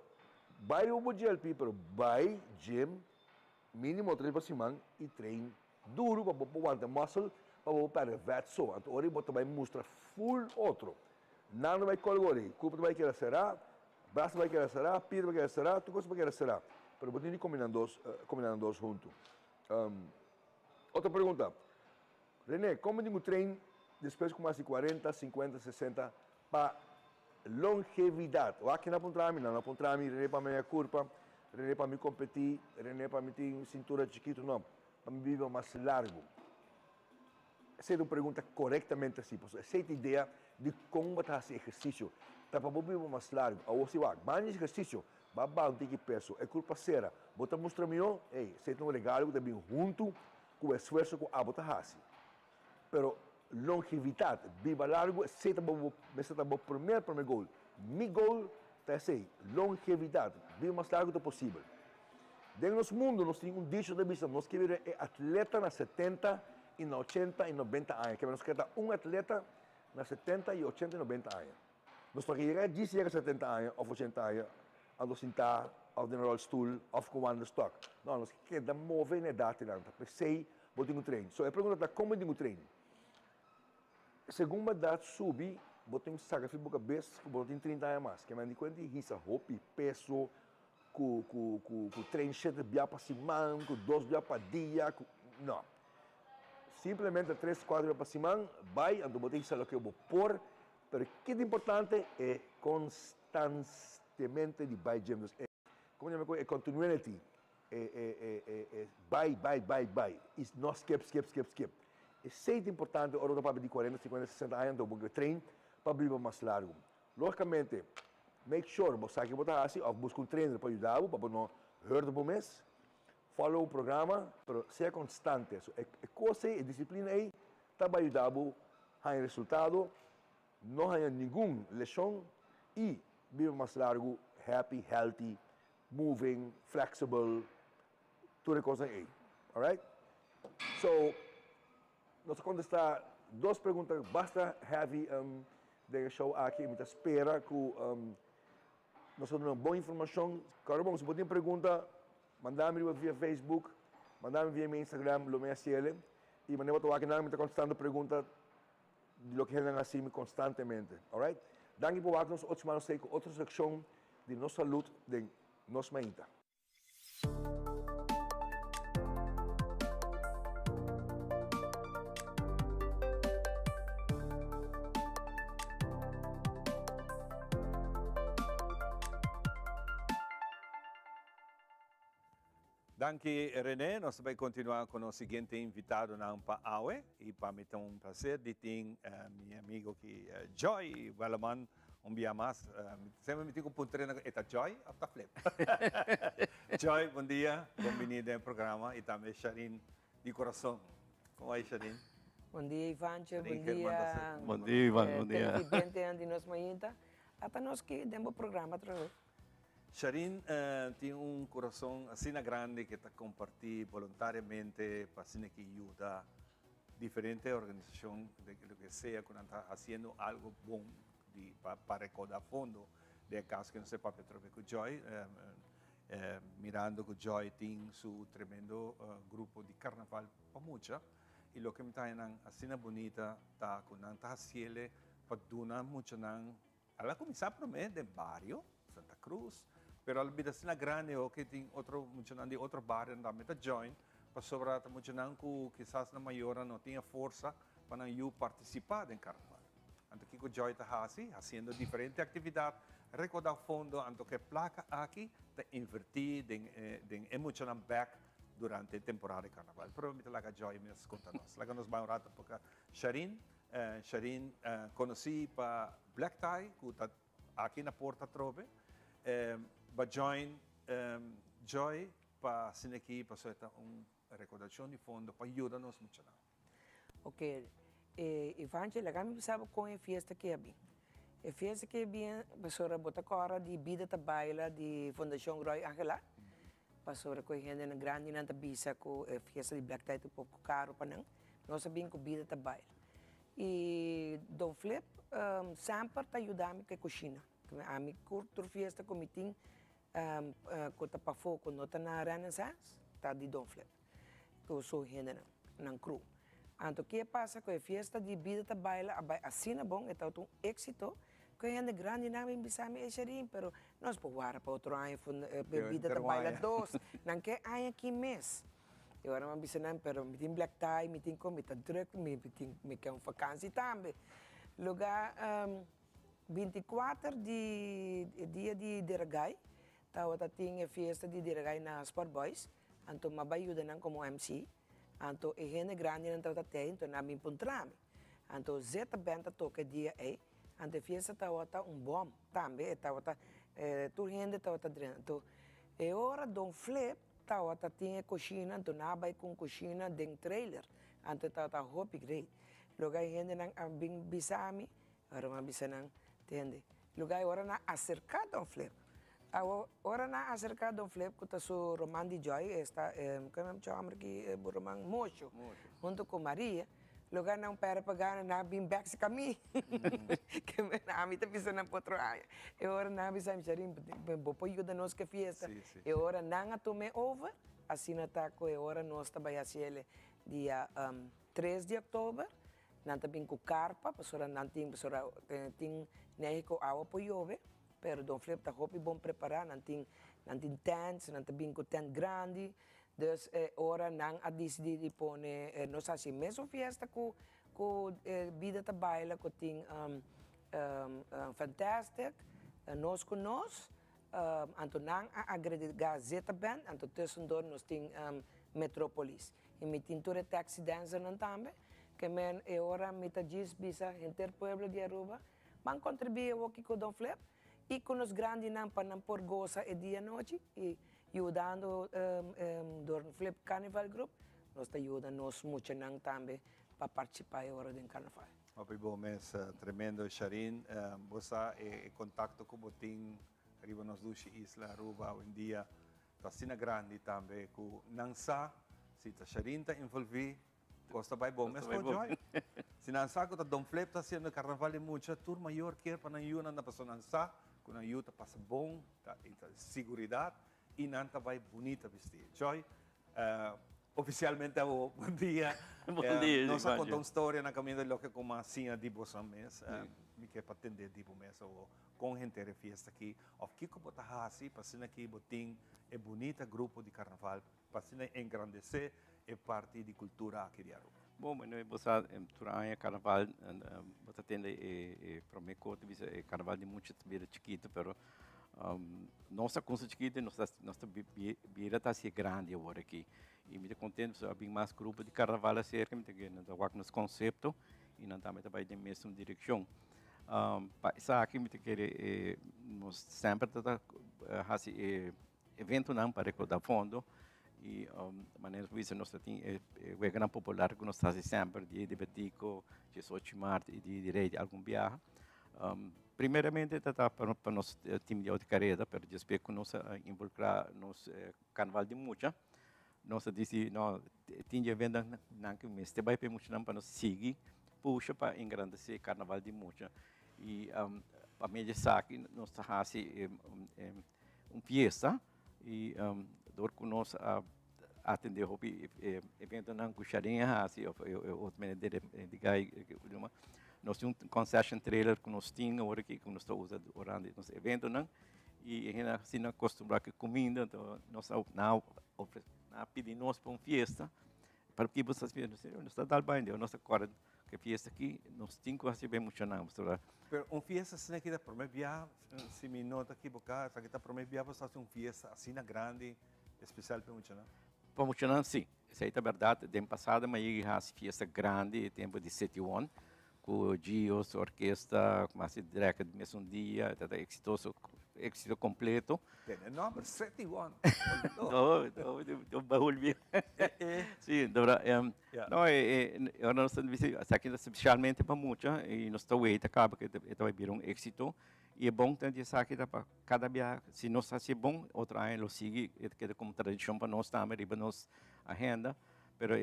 vai o GLP, pero vai gym, mínimo 3 por semana, e treino duro para aguentar muscle, para perder fat só. Então, hoje você vai mostrar full outro. Nada vai colgar, corpo vai querer será, braço vai querer será, pierna vai querer será, tu coisa vai querer será. Pero você tem que combinar dois juntos. Outra pergunta. René, como tenho treino depois com mais de 40, 50, 60 para longevidade? O aqui não apontar-me, René para minha curva, René para me competir, René para me ter cintura chiquito, não. para vivir más largo. Esa es una pregunta correctamente así, pues esa es la idea de cómo vas a hacer ejercicio. Para vivir más largo, ahora si va, más ejercicio, va a bajar de peso, é culpa será. Bota mostrar melhor, você tem um legal também junto com o esforço que a bota faz. Pero longevidade, viva largo, você está o primeiro gol. Meu gol é assim, longevidade, viva mais largo do possível. Dentro do nosso mundo, nós temos um dicho de vista, nós queremos atleta na 70 e na 80 e 90 anos. Nós queremos um atleta na 70 e 80 e 90 anos. Nós para chegar a 70 anos ou 80 anos, ando sentar of de rolstoel of gewoon de stok. Nou, nós queremos mover na idade lá, para sei, vou ter um treino. So, a pergunta é como eu treino. Segundo a idade subir, vou ter que sacar a cabeça, vou ter 30 anos mais. Que me quando risa roupa e peso, com treino cheio de bia para semana, com 2 bia para dia, não. Simplesmente 3, 4 bia para semana, vai, ando vou ter que saber o que eu vou pôr, mas o que é importante é constantemente de vai gym. Como eu me continuity. Vai. Is não skip. É sempre importante, agora para de 40, 50, 60 anos, eu treino para viver mais largo. Logicamente, make sure, você que botar assim, ou busca trainer para ajudar, para não hurt por mês. Follow o programa, mas seja constante. A coisa, a disciplina aí, está para ajudar a resultado, não há nenhuma lesão e viver mais largo, happy, healthy, moving, flexible, toda coisa aí. Alright? So, nós contestar 2 perguntas basta heavy do show aqui, muita espera que nós temos uma boa informação. Claro, bom, se você tem pergunta, mandar-me via Facebook, mandar-me via meu Instagram, lo me CL, e mandar-me aqui na minha constante pergunta de lo que eles assim constantemente. Alright? Danke por nos outros manos com outra secção de nossa saúde de Nos Mainta. Danke, René. Nós vamos continuar com o seguinte invitado na Paawe. E para mim é um prazer de ter meu amigo aqui, Joy Walaman, dia mais. Sempre me tenho que treinar com Joy ou Flip. Joy, bom dia. Bem-vindo ao programa. E também Sharin, de coração. Como é, Sharin? Bom dia, Ivancho. Bom dia. Bom dia, Ivan. Bom dia. Televidente de Nos Mainta. Até nós que temos o programa outra vez. Sharin tem coração assim grande que está compartir voluntariamente para assim que ajuda diferentes organizações de lo que seja quando está fazendo algo bom para recaudar fundo de caso que não sepa Petrovic Joy mirando que Joy tem seu tremendo grupo de carnaval para mucha e lo que me está assim bonita está quando está fazendo para donar muito não ela começar por mim de barrio Santa Cruz. Pero al vida sila grande o que tem outro barrio na meta join para sobrar muito não que quizás na maior não tinha força para eu participar em carnaval. Então que o Joy está fazendo diferentes atividades, recordar fundo, então que placa aqui te invertir em emotional back durante a temporada de carnaval. Pero me laga Joy me conta-nos. Laga nos vai um rato porque Sharin conheci para Black Tie que está aqui na Porta Trove. Ba join Joy para aqui para soltar recordação de fundo para ajudar-nos muito. Ok, Ivancho, kami sabe com a festa que é bem. A festa que é bem, pastora bota agora de vida da baila de Fundação Roy Angela. Pastora com a gente na grande na tabisa com a festa de Black Tie um pouco caro para não. Nós sabemos que vida da baila. E Don Flip sempre está ajudando com a cozinha. A minha curta festa comitim kota pa foco no ta na Renaissance ta di Don Flip que eu sou gente na crew. Então que passa com a festa de vida ta baila assim na bom então um êxito que é grande na minha bisa me Sharin pero nós por para outro ano vida ta baila 2 não que aí aqui mês eu era uma bisa não pero me tem Black Tie me tem como tá druk me quer vacância também lugar 24 de dia de Diragay, tawa tating festa de Diragay na Sport Boys, anto mabayuda nang como MC, Anto e gente grande não tá tem, então na minha puntrame. Anto zeta benta toca dia aí, ante fiesta tá outra bom também, tá outra tu gente tá outra dentro. Então e hora Don Flip tá outra tinha coxina, então na vai com coxina dentro trailer, ante tá outra hopi grei. Lugar gente não bem bisami, ora bisa não entende. Lugar ora na acercar Don Flip. Ora na acercar Don Flip que su Roman de Joy está como chama aqui Roman Mocho junto com Maria lugar não para pagar na bim back se caminho que na mim tá pensando na potroaia e ora na bisa me charim bo poio da nos que fiesta e ora não tome over assim na taco e ora nós tá vai fazer dia 3 de outubro não tá bem com carpa pastora não tem pastora tem neco água poiove pero Don Flip tá hopi bom preparar, nanti tents, nanti bingo tent grande, dus ora nang a decidi pone nos assim mesmo fiesta com vida tá baila com ting fantastic, nós com nós, anto nang a agregar zeta band, anto tussendor nos ting metropolis, e me tinture taxi dancer nan tambe, que men ora mita gis bisa inter pueblo de Aruba, man contribui o que com Don Flip. E com os grandes não para não por goza e dia noite e ajudando do Flip Carnival Group nós está ajudando nós muito não também para participar agora do Carnaval. Opo, bom mês tremendo, Sharin. Você é contato com o Botim, arriba nos duas islas, Aruba, hoje em dia, está sendo grande também, com não sa, se a Sharin está envolvida, gosta bem bom mês com Joy. Se não sa, que Don Flip está sendo Carnaval de muita tour maior que para não ir na pessoa não sa, com a ajuda passa bom, segurança e não vai bonita vestir. Joy, oficialmente bom dia. Bom dia. Nós contamos uma história na caminho do que como assim a tipo são mês, me quer para atender tipo mês ou com gente de festa aqui. O que como tá assim, para ser aqui botim é bonita grupo de carnaval, para ser engrandecer é parte de cultura aqui de Aruba. Bom, mas você durante o carnaval, você tem para mim conta é carnaval de muitas beiras chiquitas, pero nossa coisa chiquita, nossa beira está se grande agora aqui. E me contente, só bem mais grupo de carnaval cerca, me tem não tá nos conceito e não também vai na mesma direção. Isso aqui me tem que nós sempre tá evento não para recordar fundo. E maneira por isso nós temos o grande popular que nós fazemos sempre de Betico, 18 de março e de direito algum viagem. Primeiramente está para nosso time de autocarreta, para depois que nós involucrar nos carnaval de muita, nós disse não tinha venda não que mês, vai para muito não para nós seguir puxa para engrandecer carnaval de muita e a média saque nós fazemos fiesta e dor que nós atender o evento não custaria assim o maneira de gai nós temos concession trailer que nós tínhamos agora que nós estamos usando durante nosso evento não e ainda assim nós costumamos que comida então nós não pedimos para uma festa para que vocês vejam nós está dando bem nós acorda que fiesta aqui nós temos que receber muito não pero uma fiesta assim aqui da primeira viagem se me nota aqui boca aqui da primeira viagem você faz uma fiesta assim na grande especial para muito não para muito não sim isso aí é verdade tempo passado mas aí a fiesta grande tempo de 71 com Gios orquestra mas direto do mesmo dia está exitoso êxito completo. Tem número 71. Não, baú bem. Sim, dobra. Não, eu não sei se aqui especialmente para muitos e nós estamos aí acaba que vai vir êxito e é bom também sabe que para cada dia se nós faz bom outro ano lo sigue que como tradição para nós também para nós agenda, pero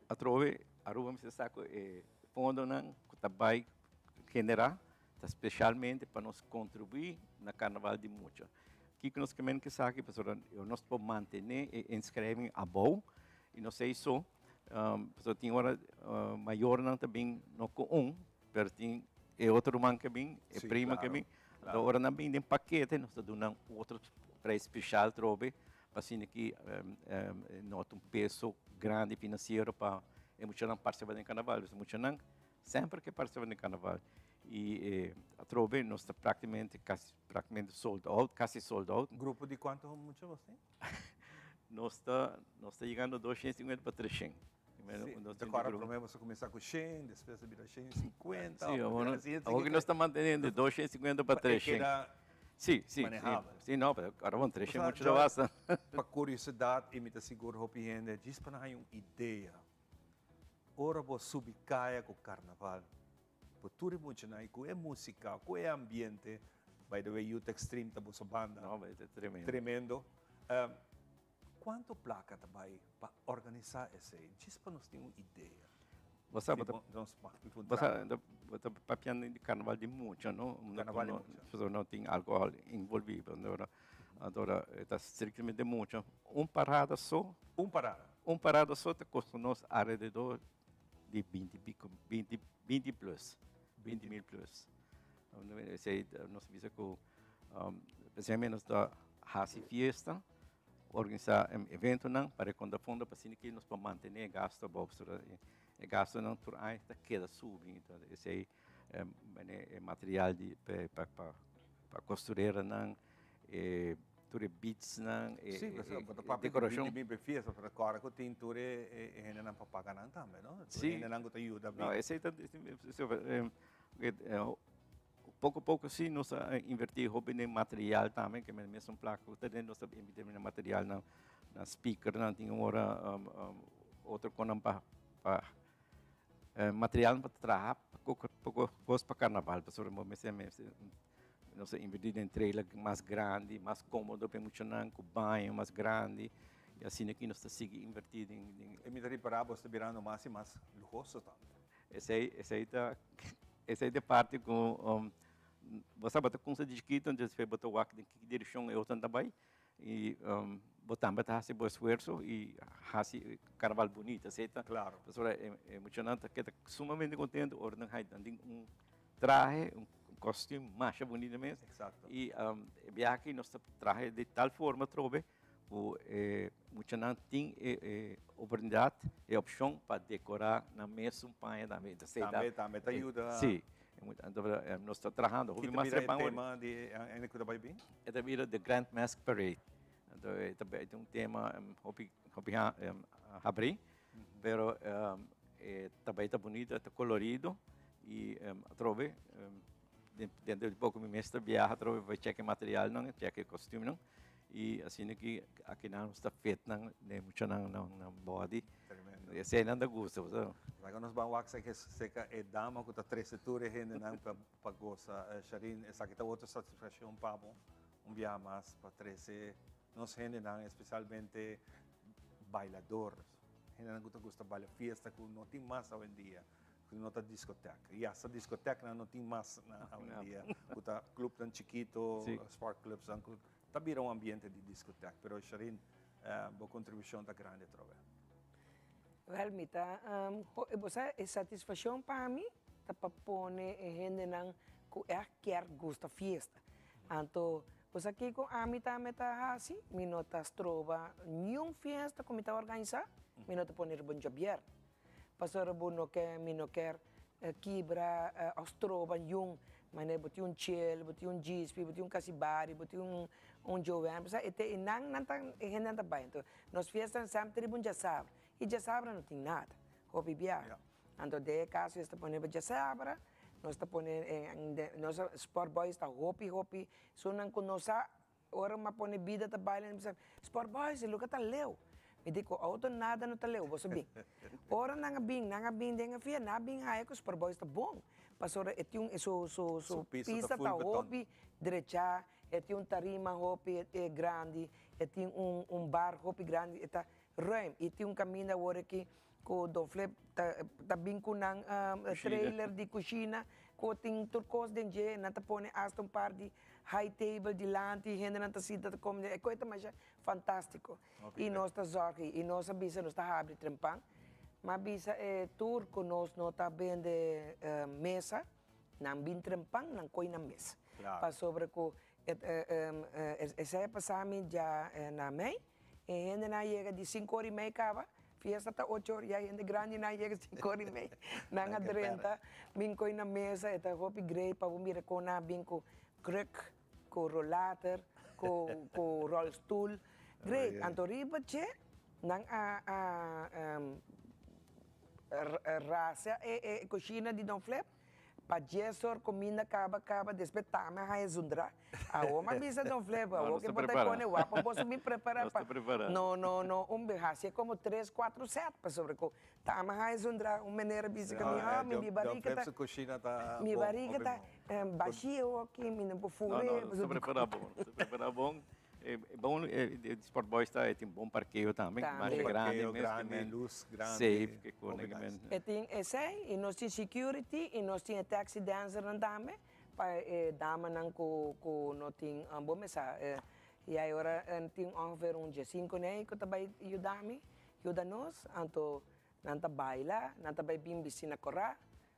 a trove a Aruba me sabe fundo não que vai generar especialmente para nós contribuir na Carnaval de Mucha. O que nós queremos que sabe, pessoal, nós podemos manter e inscrever a bom e não sei só, pessoal tem hora maior não também não com mas tem outro man que vem, prima que vem, agora não vem de paquete, nós damos outro preço especial trobe para assim que nota peso grande financeiro para muito não participar do Carnaval, muito não sempre que participa do Carnaval. E a trove nós está praticamente sold out, quase sold out. Grupo de quanto muitos você? Nós está chegando 250 para 300. Agora provavelmente você começar com 100, depois vira 150. Sim, agora nós estamos mantendo de 250 para 300. Sim, sim. Sim, não, agora vamos 300 muito já basta. Para curiosidade, imita seguro hopi gente, diz para nós uma ideia. Ora vou subir caia com o carnaval. Por tudo muito aí, com a música, com o ambiente. By the way, Youth Extreme tá boa banda. Não, vai ser tremendo. Tremendo. Quanto placa também para organizar esse? Diz para nós ter uma ideia. Você papiando de carnaval de muito, não? Carnaval de muito. Não tem álcool envolvido. Agora, está estritamente muito. Parada só. Parada só te custa nos alrededor de 20 plus. 20 mil plus. Nós vimos que, especialmente da Hasi Fiesta, organizar evento não para quando a fundo para que nós para manter gasto bolsa e gasto não por aí está queda subindo então esse é material de para costureira não ture beats não decoração bem fiesta para agora que tem ture ainda não para pagar não também não ainda não te ajuda não esse pouco a pouco sim nós invertir hobby em material também que mesmo placa também nós invertir em material na speaker não tem outro conan para material para trabalhar pouco coisa para carnaval para sobre nós invertir em trailer mais grande mais cômodo para muito não com banho mais grande e assim aqui nós seguir invertir em invertir para você virando mais e mais luxuoso também essa é de parte com você bota com de chiquito onde você bota o que direção eu também e botamos tá esse bom esforço e esse carnaval bonito aceita claro pessoal é muito não que tá sumamente contente ordem um traje costume mais bonito mesmo exato e aqui nós traje de tal forma trove o muito não tem oportunidade e opção para decorar na mesma panha também também te ajuda sim então nós estamos trabalhando o mais tema de ainda que vai bem é também the Grand Mask Parade então é um tema hopi abrir pero também está bonito está colorido e trove dentro de pouco me mestre viaja trove vai checar material não checar costume não e assim aqui não está feito não muito não body esse ainda gosta agora nós vamos wax que seca é dama que está 13 tours ainda não para goza Sharin essa que está outra satisfação para viajar mais para 13 nós ainda não especialmente bailadores ainda não gosta bailar fiesta que não tem mais hoje em dia que não está discoteca e essa discoteca não tem mais hoje em dia que está clube tão chiquito sport clubs está virando um ambiente de discoteca pero Sharin boa contribuição da grande trova. Well, mita, você é satisfação para mim, tá para pôr gente não que gosta fiesta. Então, você aqui com a mita assim, minota trova nenhuma fiesta como está organizar, minota poner bom jabier. Pastor bono que minoquer quebra as trova nenhum, mas boti chill, boti gispi, boti casibari, boti joven, você é não tá gente não tá bem. Então, nós fiestas sempre bom já sabe. E já sabra não tem nada, hobby viajar. Então, de caso, está ponendo já sabra, nós está ponendo, nós Sport Boys está hobby, so não conosco, ora uma põe vida tá bailando, Sport Boys, ele nunca tá leu. Me digo, auto nada não está leu, você bem. Ora não bem, denga fia, não bem aí que Sport Boys está bom. Pastor, é um pista tá hobby, direita, é um tarima hobby grande, é bar hobby grande, está ruim e tem caminho agora que o Dofle tá bem com trailer de cozinha que tem turcos de não tá põe hasta par de high table de lante gente não tá senta como é coisa mais fantástico e nós tá zorga e nós avisa nós tá abre trempang mas bisa turco nós não tá bem de mesa não bem trempang não coi na mesa para sobre que essa passagem já na mãe e gente não chega de 5h30 acaba, fiesta está 8h e a gente grande não chega de 5h30. Não há 30, bem com na mesa, é hopi grey para o mira com na bem com kruk, com rollator, com rollstool, great. Anto riba che, nang raça cozinha de Don Flip. Para Jessor, comida acaba, depois tama a zundra. A oma bisa Don Flip, a o que pode pôr o apa, posso me preparar para. Não, berracia como 3, 4, 7 para sobre tama a zundra, maneira bisa que minha barriga tá, minha barriga tá baixia aqui, minha bufure. Não, se prepara bom. É bom, o Sport Boys tem bom parqueio também, mais grande, luz grande, safe, que tem esse, e nós temos security, e nós temos taxi dancer também, para dama não que não tem bom mesa, e agora tem ongeveer 5 né, que também ajuda-nos, anto nanta baila, nanta vai bem piscina correr,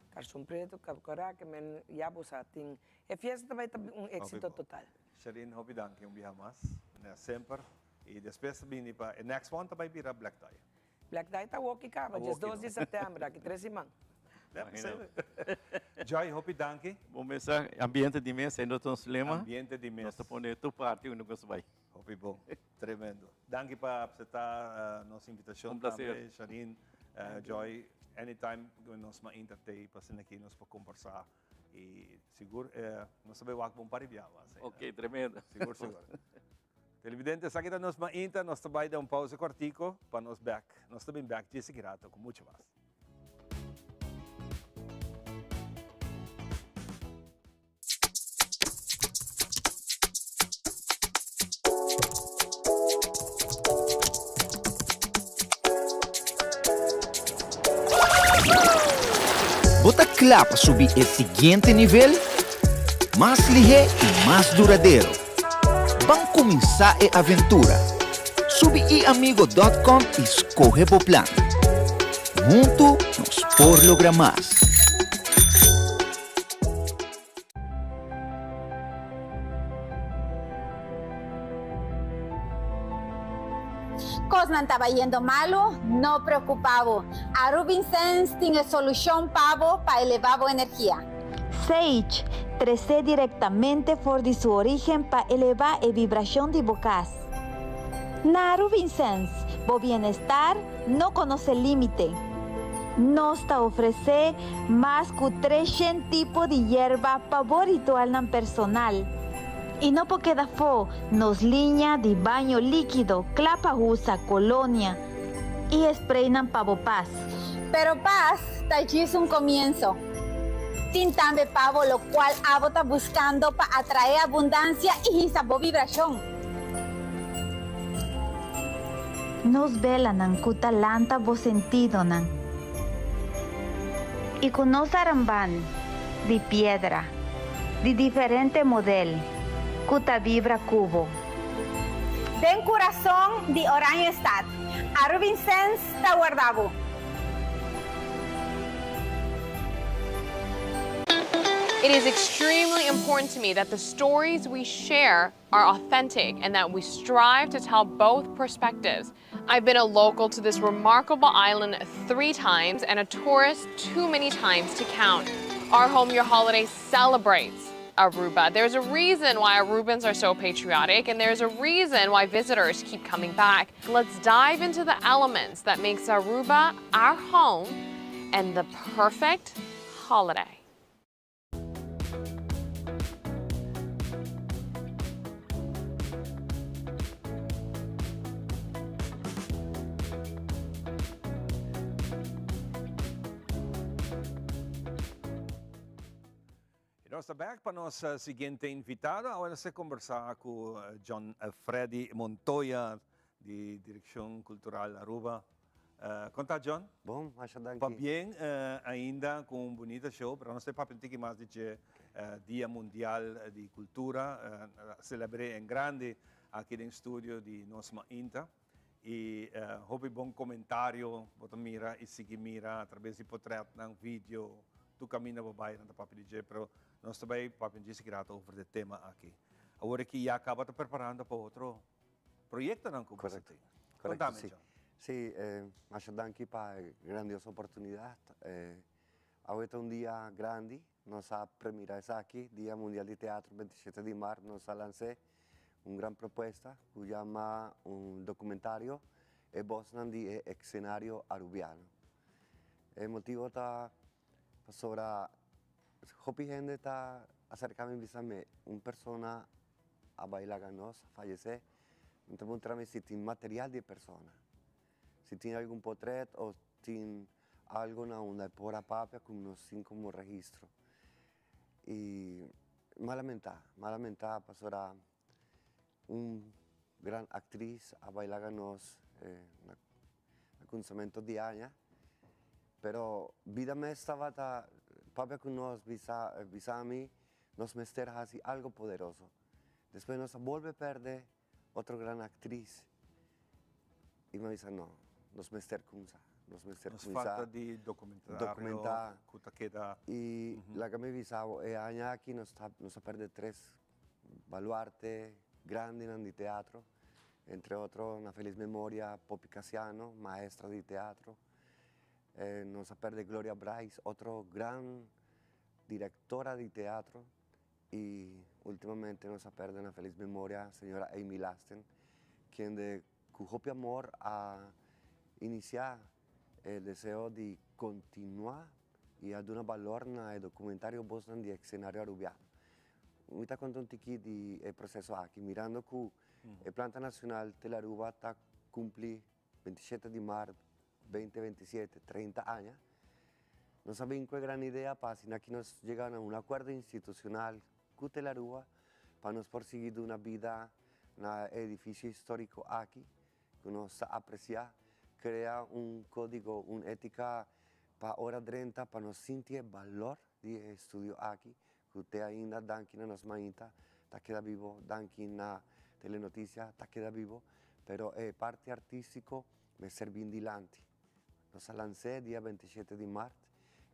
calção preto, correr, que men já bosa tem, e fiesta também êxito total. Sharin, hope danke yung biha mas. Sempre. E depois bini pa. E next one também vira Black Tie. Black Tie tá walkie ka, mas 12 de setembro, aqui 3 semanas. Joy, hope danke. Bom mesa, ambiente de mesa, ainda estamos lema. Ambiente de mesa. Nós estamos tu parte, não gosto vai. Hope bom. Tremendo. Danke para aceitar nossa invitação. Prazer. Sharin, Joy, anytime nós ma-entertain, pasin aqui nós para conversar. E seguro, não sabe o que vamos paribiar. Ok, tremendo. Seguro. Televidentes, aqui nós mainta, nós também damos pausa quartico para nós back. Nós também back, de seguirato, com muito mais. ¿Bota claro para subir el siguiente nivel? Más ligero y más duradero. Van a comenzar a aventura. Sube iamigo.com y escoge tu plan. Juntos nos por lograr más. Cosas estaba yendo malo, no preocupado. A Rubin Sense tiene solución para elevar la energía. Sage trece directamente de su origen para elevar la vibración de bocas. Na Rubin Sense, el bienestar no conoce límite. Nos ofrece más que 300 tipos de hierba para ritual personal. Y no porque da fo, nos líneas de baño líquido, clapa usa, colonia y sprayan pavo paz. Pero paz, allí es un comienzo. Tintambe pavo, lo cual Abo está buscando para atraer abundancia y sabor vibración. Nos velan en cutalanta bo sentido nan. Y con nos aramban de piedra, de diferente modelo. Cuta vibra cubo. Den corazón de Orange Stad. A Rubin Sense está guardado. It is extremely important to me that the stories we share are authentic and that we strive to tell both perspectives. I've been a local to this remarkable island 3 times and a tourist too many times to count. Our Home Your Holiday celebrates Aruba. There's a reason why Arubans are so patriotic, and there's a reason why visitors keep coming back. Let's dive into the elements that makes Aruba our home and the perfect holiday. Nós estamos back para nossa seguinte invitada. Agora você conversar com John Freddy Montoya, de Direção Cultural Aruba. Conta, John? Bom, acho que está bem ainda com um bonito show. Para nós, para pentir que mais de Dia Mundial de Cultura, celebrei em grande aqui no estúdio de Nosma Inta. E houve bom comentário, você mira e seguir mira através de portrait, um vídeo, do caminho para baixo, não papo de pero nós também papo de grato over o tema aqui. Agora que já acaba de preparando para outro projeto, não? Correto. Contame, Sí, John. sí, acho que para grandiosa oportunidade. Ahorita um dia grande, nós a premiar aqui, Dia Mundial de Teatro, 27 de março, nós a lancei uma grande proposta que chama documentário e voz de escenário arubiano. El motivo ta pasora hopi gente ta acercarme visame un persona a bailar ganos, fallecer. Então mostrarme si tiene material de persona. Si tiene algún portrait o tiene algo na una pura papia con unos 5 como registro. Y malamentar pasora un gran actriz a bailar ganos con cemento de años. Pero vida me estaba papia con nos visa a mí, nos mestera así algo poderoso. Después nos vuelve a perder otra gran actriz. Y me dice, no, nos mester kunsa. Nos falta di documentar. Y la que me visaba, año aquí nos ha perdido 3 baluarte grandes en el teatro. Entre otros, una feliz memoria, Popi Casiano, maestra de teatro. Nos ha perdido Gloria Bryce, otro gran directora de teatro. Y últimamente nos ha perdido una feliz memoria, señora Amy Lasten, quien de cuyo amor a iniciar el deseo de continuar y a dar valor al documentario Boston de escenario arubiano. Me está contando aquí del proceso aquí, mirando que el Planta Nacional de la Aruba está cumple 27 de marzo 2027, 30 años. Nos sabemos que gran idea para que nos llegan a un acuerdo institucional con la Aruba para nos perseguir una vida en el edificio histórico aquí, que nos aprecia, crea un código, una ética para hora 30 para nos sentir valor de estudio aquí, que usted ainda danki nos mainta, está queda vivo, danki na telenoticia, está queda vivo, pero parte artístico me serví dilante. Nos lancé día 27 de marzo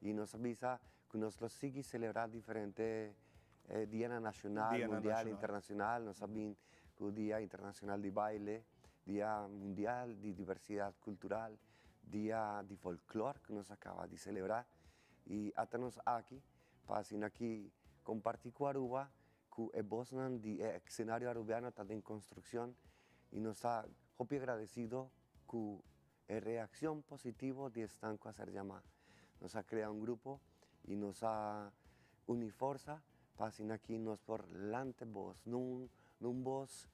y nos avisa que nos lo sigue celebrar diferentes días nacional, mundial, internacional, nos saben que el Día Internacional de Baile, Día Mundial de Diversidad Cultural, Día de Folclore que nos acaba de celebrar. Y hasta nos aquí, para aquí compartir con Aruba, que el Boston de escenario arubiano está en construcción y nos ha muy agradecido que la reacción positiva de estanco a ser llamada. Nos ha creado un grupo y nos ha unido fuerza para aquí nos por delante voz, no un voz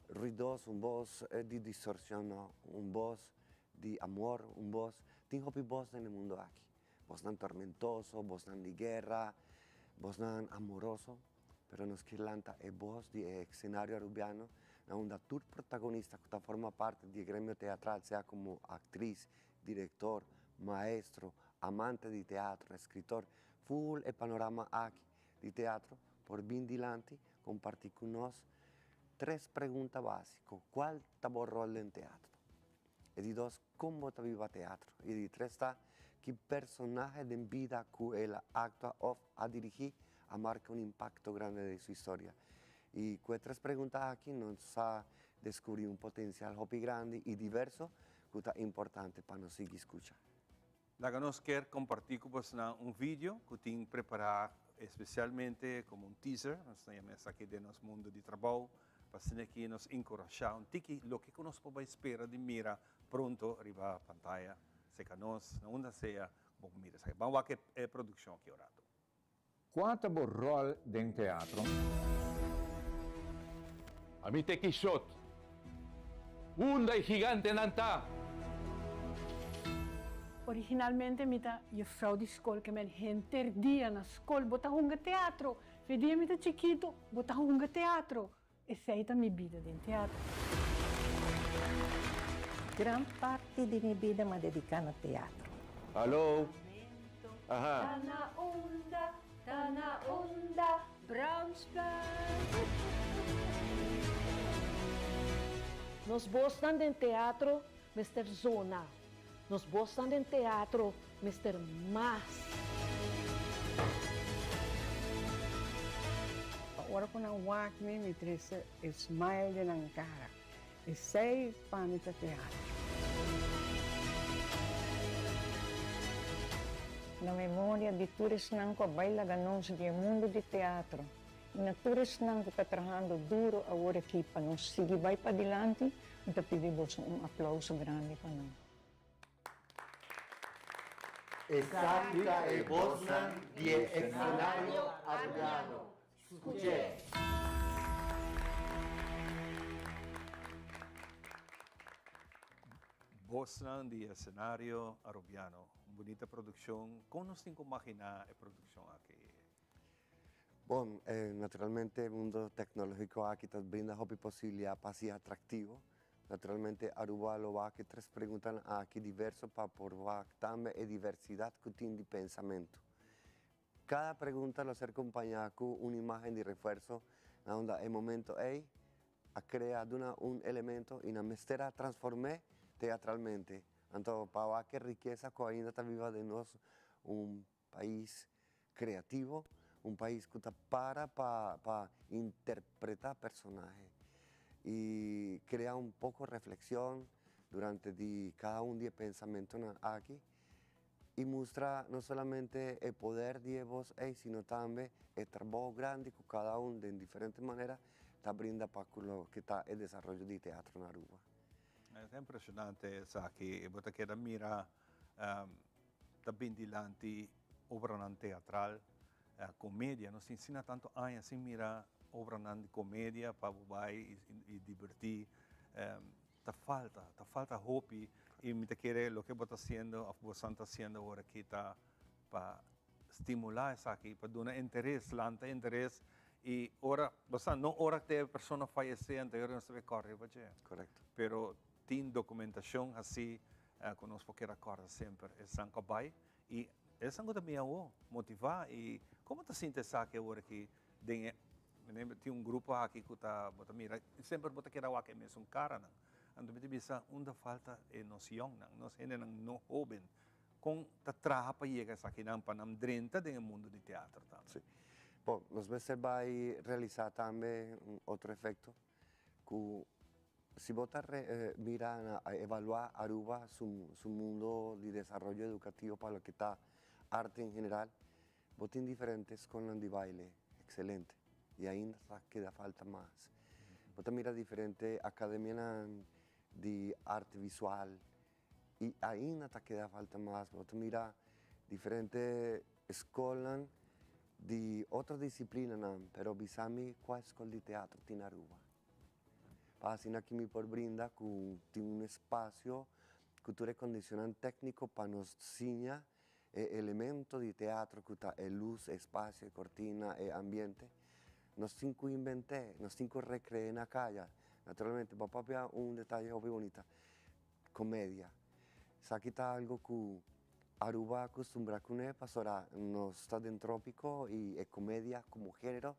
ruidoso, un voz de distorsión, no, un voz de amor, un voz, tengo voz en el mundo aquí. Voz tan tormentoso, voz tan de guerra, voz tan amoroso, pero nos quilanta es voz de escenario arubiano, donde tu protagonista que forma parte del gremio teatral, sea como actriz, director, maestro, amante de teatro, escritor, full el panorama aquí de teatro, por bien delante, compartir con nosotros 3 preguntas básicas. ¿Cuál es tu rol en teatro? Y de 2, ¿cómo te viva teatro? Y de 3 está, ¿qué personaje de vida que él actúa o a dirigir a marca un impacto grande de su historia? Y con 3 preguntas aquí nos ha descubierto un potencial muy grande y diverso que es importante para nos seguir escuchando. Nós quer compartir com você um vídeo que tem preparado especialmente como um teaser. Nós temos aqui de nosso mundo de trabalho, para que nos encorajar um tiki, o que nós podemos esperar de mira pronto arriba a pantalla, se que nós, onde seja, vamos mirar. Vamos ver a produção aqui orado. Quanto é o rol de teatro? A mim tem que shot. Gigante nanta. Originalmente mita juffrouw di school che men henter dia na school bota hunga teatro. Vedia mita chiquito bota hunga teatro. E feita mi vida de teatro. Gran parte di mia vida me dedicata al teatro. Alô? Aha. Tana onda, Braunschweig. Nos gostam de teatro, Mr. Zona. Nos gostam de teatro, Mr. Mas. Agora quando eu walk me traz smile na cara. E sei para mim teatro. Na memória de turis nang ko baila ganon sa mundo de teatro. Na turis nang ko trabajando duro agora aqui para nós seguir vai para adiante. Então pedimos aplauso grande para nós. Estática e Bosnan di escenario armano. Escuché. Bosnan di escenario arubiano. Bonita producción. ¿Cómo nos tengo que imaginar la producción aquí? Bom, naturalmente el mundo tecnológico aquí te brinda hobby posibilidad para ser atractivo. Naturalmente Aruba lo va que tres preguntas aquí diversos para probar también la diversidad que tiene de pensamiento. Cada pregunta lo ser acompañada con una imagen de refuerzo donde el momento ha creado un elemento y la mestera transformé teatralmente. Entonces, para que riqueza que ainda está viva de nosotros, un país creativo, un país que está para interpretar personajes y crear un poco de reflexión durante cada un día de pensamiento aquí y muestra no solamente el poder de vos, sino también el trabajo grande que cada uno de diferentes maneras está brinda para lo que está el desarrollo de teatro en Aruba. Es impresionante, Saki. Você queda mira também dilante obra teatral, comédia. Nos ensina tanto anos assim mira obra de comédia para vai e divertir. Te falta hobby e me te quiere lo que você está haciendo, você está haciendo ahora que está para estimular isso aqui, para dar interesse, lanta interesse. E ora, você não ora que a pessoa falece anterior não sabe correr, correto. Pero tem documentação assim, que nós podemos recordar sempre, é sangue vai e é sangue também motivar e como te sentes aqui agora que tem grupo aqui que está mira sempre bota que rawa que mesmo cara não, ando me bisa onde falta é noção não, nós ainda não jovem com ta traha para chegar aqui não para não drenta do mundo de teatro também. Sí. Bom, nós vamos realizar também outro efeito que si vos miran a evaluar Aruba, su mundo de desarrollo educativo para lo que está arte en general, vos tienes diferentes con de baile, excelente, y ahí queda falta más. Vos te miras diferentes academias de arte visual, y ahí te queda falta más. Vos te miras diferentes escuelas de otras disciplinas, pero visami cuál escuela de teatro tiene Aruba. Assim aqui me por brinda que tem um espaço que tu recondicionan técnico para nos enseñar elementos de teatro que está luz, espacio, cortina, ambiente. Nos cinco inventé, nos cinco recreé en la calle. Naturalmente, papá había un detalle muy bonito, comedia. Aquí está algo que Aruba acostumbra con él, pasora, no está en trópico y es comedia como género.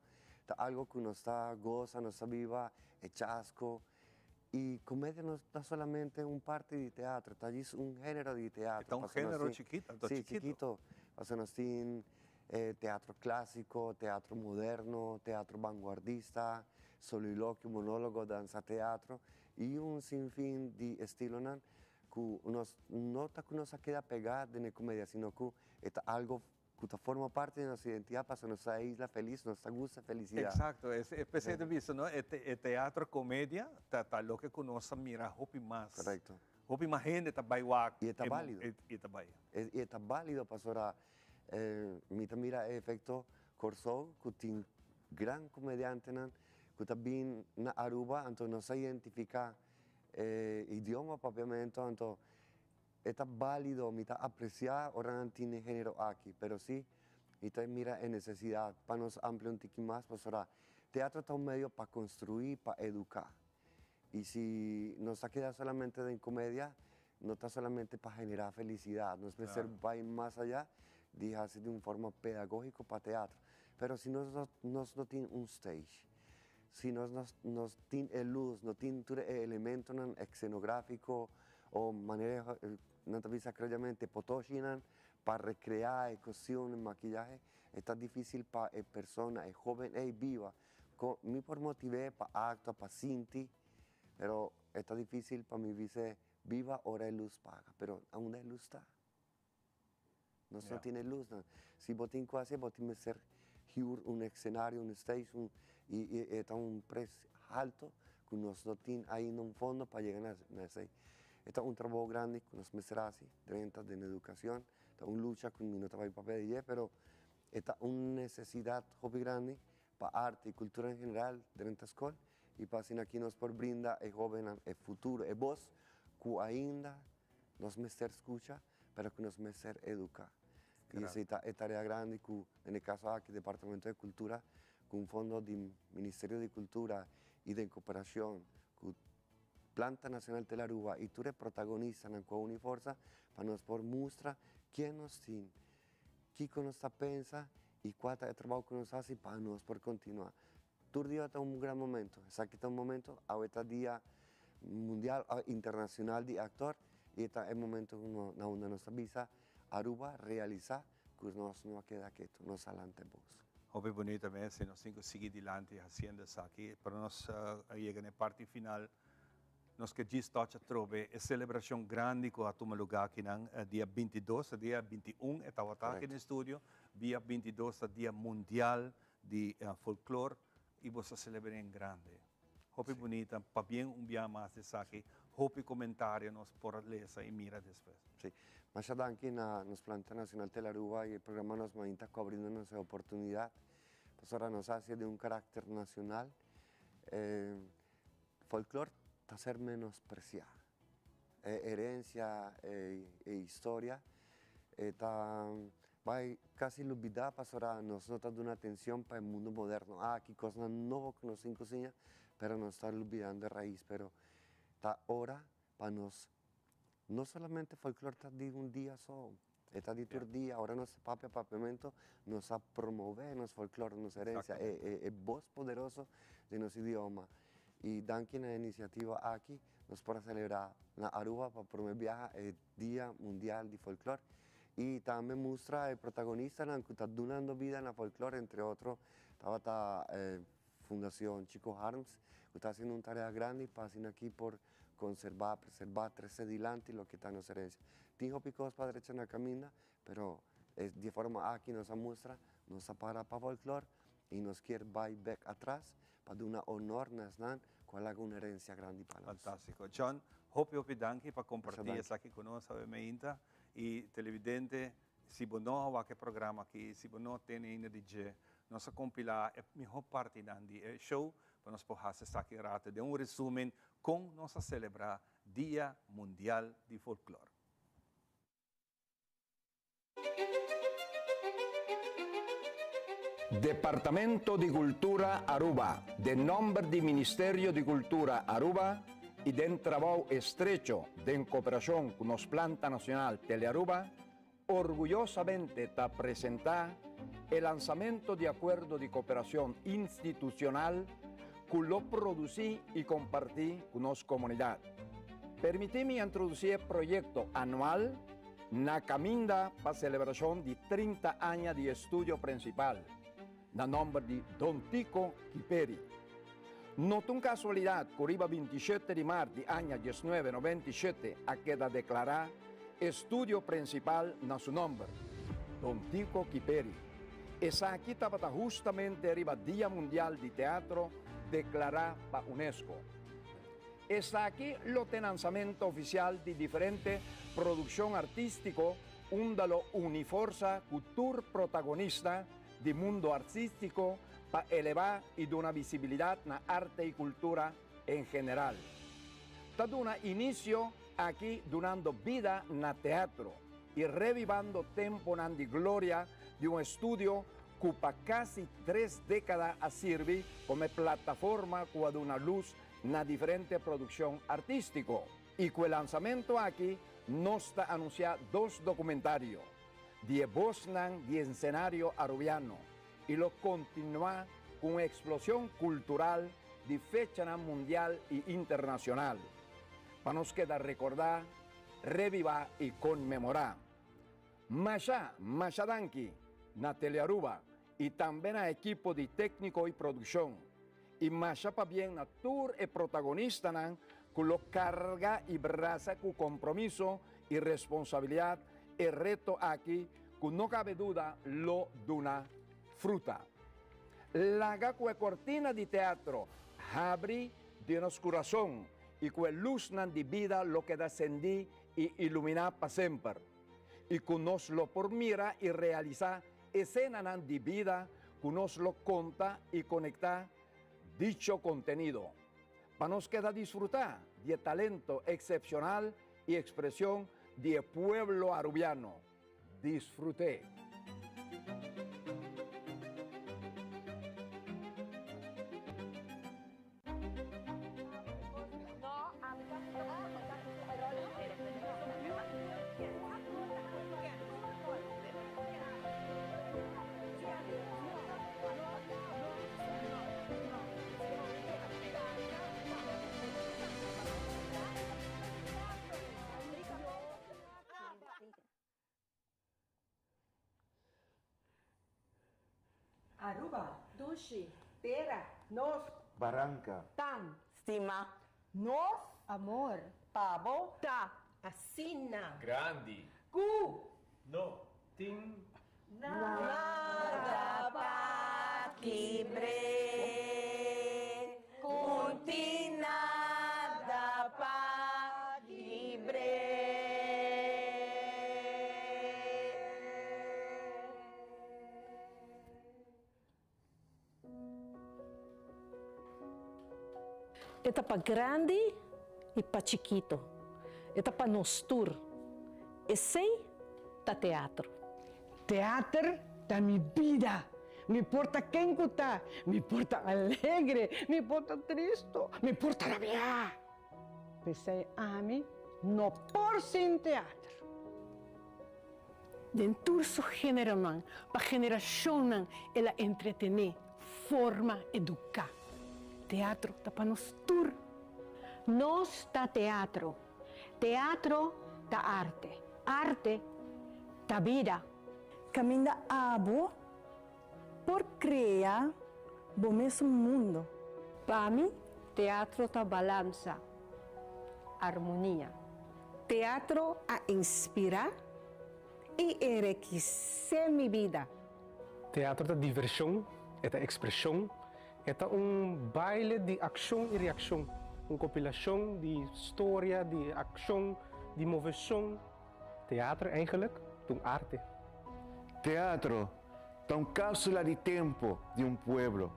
Algo que no está goza, no está viva, es chasco. Y comedia no está solamente un parte de teatro, está allí un género de teatro. Está un género chiquito. Sí, chiquito. O sea, nos tienen teatro clásico, teatro moderno, teatro vanguardista, soliloquio, monólogo, danza teatro y un sinfín de estilos que nos nota que no se queda pegado en la comedia, sino que está algo que forma parte de nuestra identidad para nuestra isla feliz, nuestra gusto, felicidad. Exacto, es especie de visto, ¿no? El teatro, comedia, está lo que conoce, mira, hopi más. Correcto. Hopi más gente está baiwak. Y está válido. Y está válido. Y está válido, pastora. Mira el efecto Corso, que tiene gran comediante, que también en Aruba, entonces no se identifica idioma propiamente, entonces está válido, está apreciado, ahora no tiene género aquí, pero sí, mira en necesidad, para nos ampliar un tiquito más, pues ahora, teatro está un medio para construir, para educar. Y si no se queda solamente en comedia, no está solamente para generar felicidad, no es va ir más allá, dejarse de una forma pedagógica para teatro. Pero si no tiene un stage, si no tiene luz, no tiene elementos escenográficos o manera no te avisa claramente potoshinan para recrear costumes, maquillaje, está difícil para persona, joven y viva. Me por motivé para acto, para sinti, pero está difícil para mi dice viva, ahora hay luz paga, pero aún hay luz está. No tiene luz. No. Si vos tienes que hacer, vos tienes que ser un escenario, un stage, y está un precio alto que nos no tiene ahí en un fondo para llegar a ese. Este es un trabajo grande que nos meses de ventas de educación, una lucha que no te va a pedir, pero esta una necesidad muy grande para arte y cultura en general dentro de la escuela y para así aquí nos por brinda el joven el futuro, el voz que ainda nos mester escucha, pero que nos mester educa. Y esa es tarea grande que en el caso aquí Departamento de Cultura, con un fondo del Ministerio de Cultura y de Cooperación, con Planta Nacional de la Aruba, y tú eres protagonista en la Uniforza, para nos por mostrar quién nos tiene, qué nos está pensando y cuál es el trabajo que nos hace para nos por continuar. Tu día está un gran momento, aquí está un momento, ahorita Día Mundial Internacional de Actor, y este es el momento donde nos avisa Aruba realizar que nos no queda quieto, nos adelante vos. Hoppas bonito também, se nós temos que seguir adiante fazendo isso aqui, para nós chegar na parte final, nós que diz tocha trove, é celebração grande que a tomar lugar aqui no dia 22, dia 21, estava aqui no estúdio, dia 22, dia mundial de folclore, e você celebra em grande. Hoppas bonita, para bem dia mais disso aqui, hoppas comentário nós por ler e mira depois. Sí. Más aquí en los Planta Nacional de la Aruba y el programa nos está abriendo nuestra oportunidad. Pues ahora nos hace de un carácter nacional. Folclore está a ser menospreciado. Herencia e historia está casi olvidada. Pues ahora nos está dando una atención para el mundo moderno. Aquí cosas nuevas que nos enseñan, pero nos está olvidando de raíz. Pero está hora para nos. No solamente folclore está de un día solo, está de todo día, ahora nos papiamento nos a promover nos folclore, nos herencia, es voz poderoso de nuestro idioma. Y dan que la iniciativa aquí nos para celebrar la Aruba para promover el Día Mundial de Folclore. Y también muestra el protagonista que está dando vida en la folclore, entre otros, estaba la Fundación Chico Harms, que está haciendo una tarea grande y pasan aquí por conservar, preservar, traer adelante lo que está en nuestra herencia. Tiene picos para derecha en la camina, pero de forma aquí nos muestra, nos para para folclore y nos quiere back atrás para dar un honor nacional con una herencia grande para nosotros. Fantástico. John, hopi danke para compartir isso aqui conosco, e televidente, se você não vai programa aqui, se você não tem ainda DJ, nós vamos compilar a melhor parte do show para nós podermos estar aqui de um resumo com nós celebrar Dia Mundial de Folclore. Departamento de Cultura Aruba, de nombre del Ministerio de Cultura Aruba y de un trabajo estrecho de cooperación con los Planta Nacional Telearuba, orgullosamente te presenta el lanzamiento de acuerdo de cooperación institucional que lo producí y compartí con la comunidad. Permitime introducir el proyecto anual na caminda para celebración de 30 años de estudio principal, na nombre de Don Tico Kiperi. No es casualidad que el 27 de marzo de año 1997 queda declarado estudio principal na su nombre, Don Tico Kiperi. Esa aquí estaba justamente arriba Día Mundial de Teatro declarado para UNESCO. Está aquí el lanzamiento oficial de diferentes producción artístico, lo Uniforza Cultura protagonista del mundo artístico para elevar y dar una visibilidad en arte y cultura en general. Está dando inicio aquí dando vida en teatro y revivando tiempo de gloria de un estudio que para casi 3 décadas sirve como plataforma que da una luz en la diferente producción artística. Y con el lanzamiento aquí nos está anunciado 2 documentarios de Bosnan de escenario arubiano y lo continúa con una explosión cultural de fecha mundial e internacional. Para nos queda recordar, revivar y conmemorar. Masha Danki, na Telearuba y también a equipo de técnico y producción. Y Masha pa bien na tour e protagonista con lo carga y braza con compromiso y responsabilidad el reto aquí, que no cabe duda, lo de una fruta. La cortina de teatro abre de nuestro corazón y con luz de vida lo que descendí y ilumina para siempre. y que nos lo por mira y realizar escenas de vida que nos lo conta y conecta dicho contenido. Para nos queda disfrutar de talento excepcional y expresión de pueblo arubiano. Disfruté. Aruba, Dushi, Tera, Nos, Barranca, Tan, Stima, Nos, Amor, Pavo, Ta, Asina, Grandi. Ku, No. Ting. Nada pa libre, Kunti nada pa libre. Eta pa grande e pa chiquito. Eta pa nostur. Esse ta teatro. Teatro da minha vida. Me porta quem está, me porta alegre, me porta triste, me porta rabiar. Pensei a mim, não por sem teatro. Dentro do gênero, para a geração, ela entretener, forma, educar. Teatro está para nós tur. Nós ta teatro. Teatro ta arte. Arte ta vida. Caminha abo por criar o mesmo mundo. Para mim, teatro ta balança. Harmonia. Teatro a inspirar e enriquecer minha vida. Teatro ta diversão, é expressão, é baile de ação e reação. Uma compilação de história, de ação, de moveção. Teatro eigenlijk arte. Teatro é uma cápsula de tempo de um pueblo.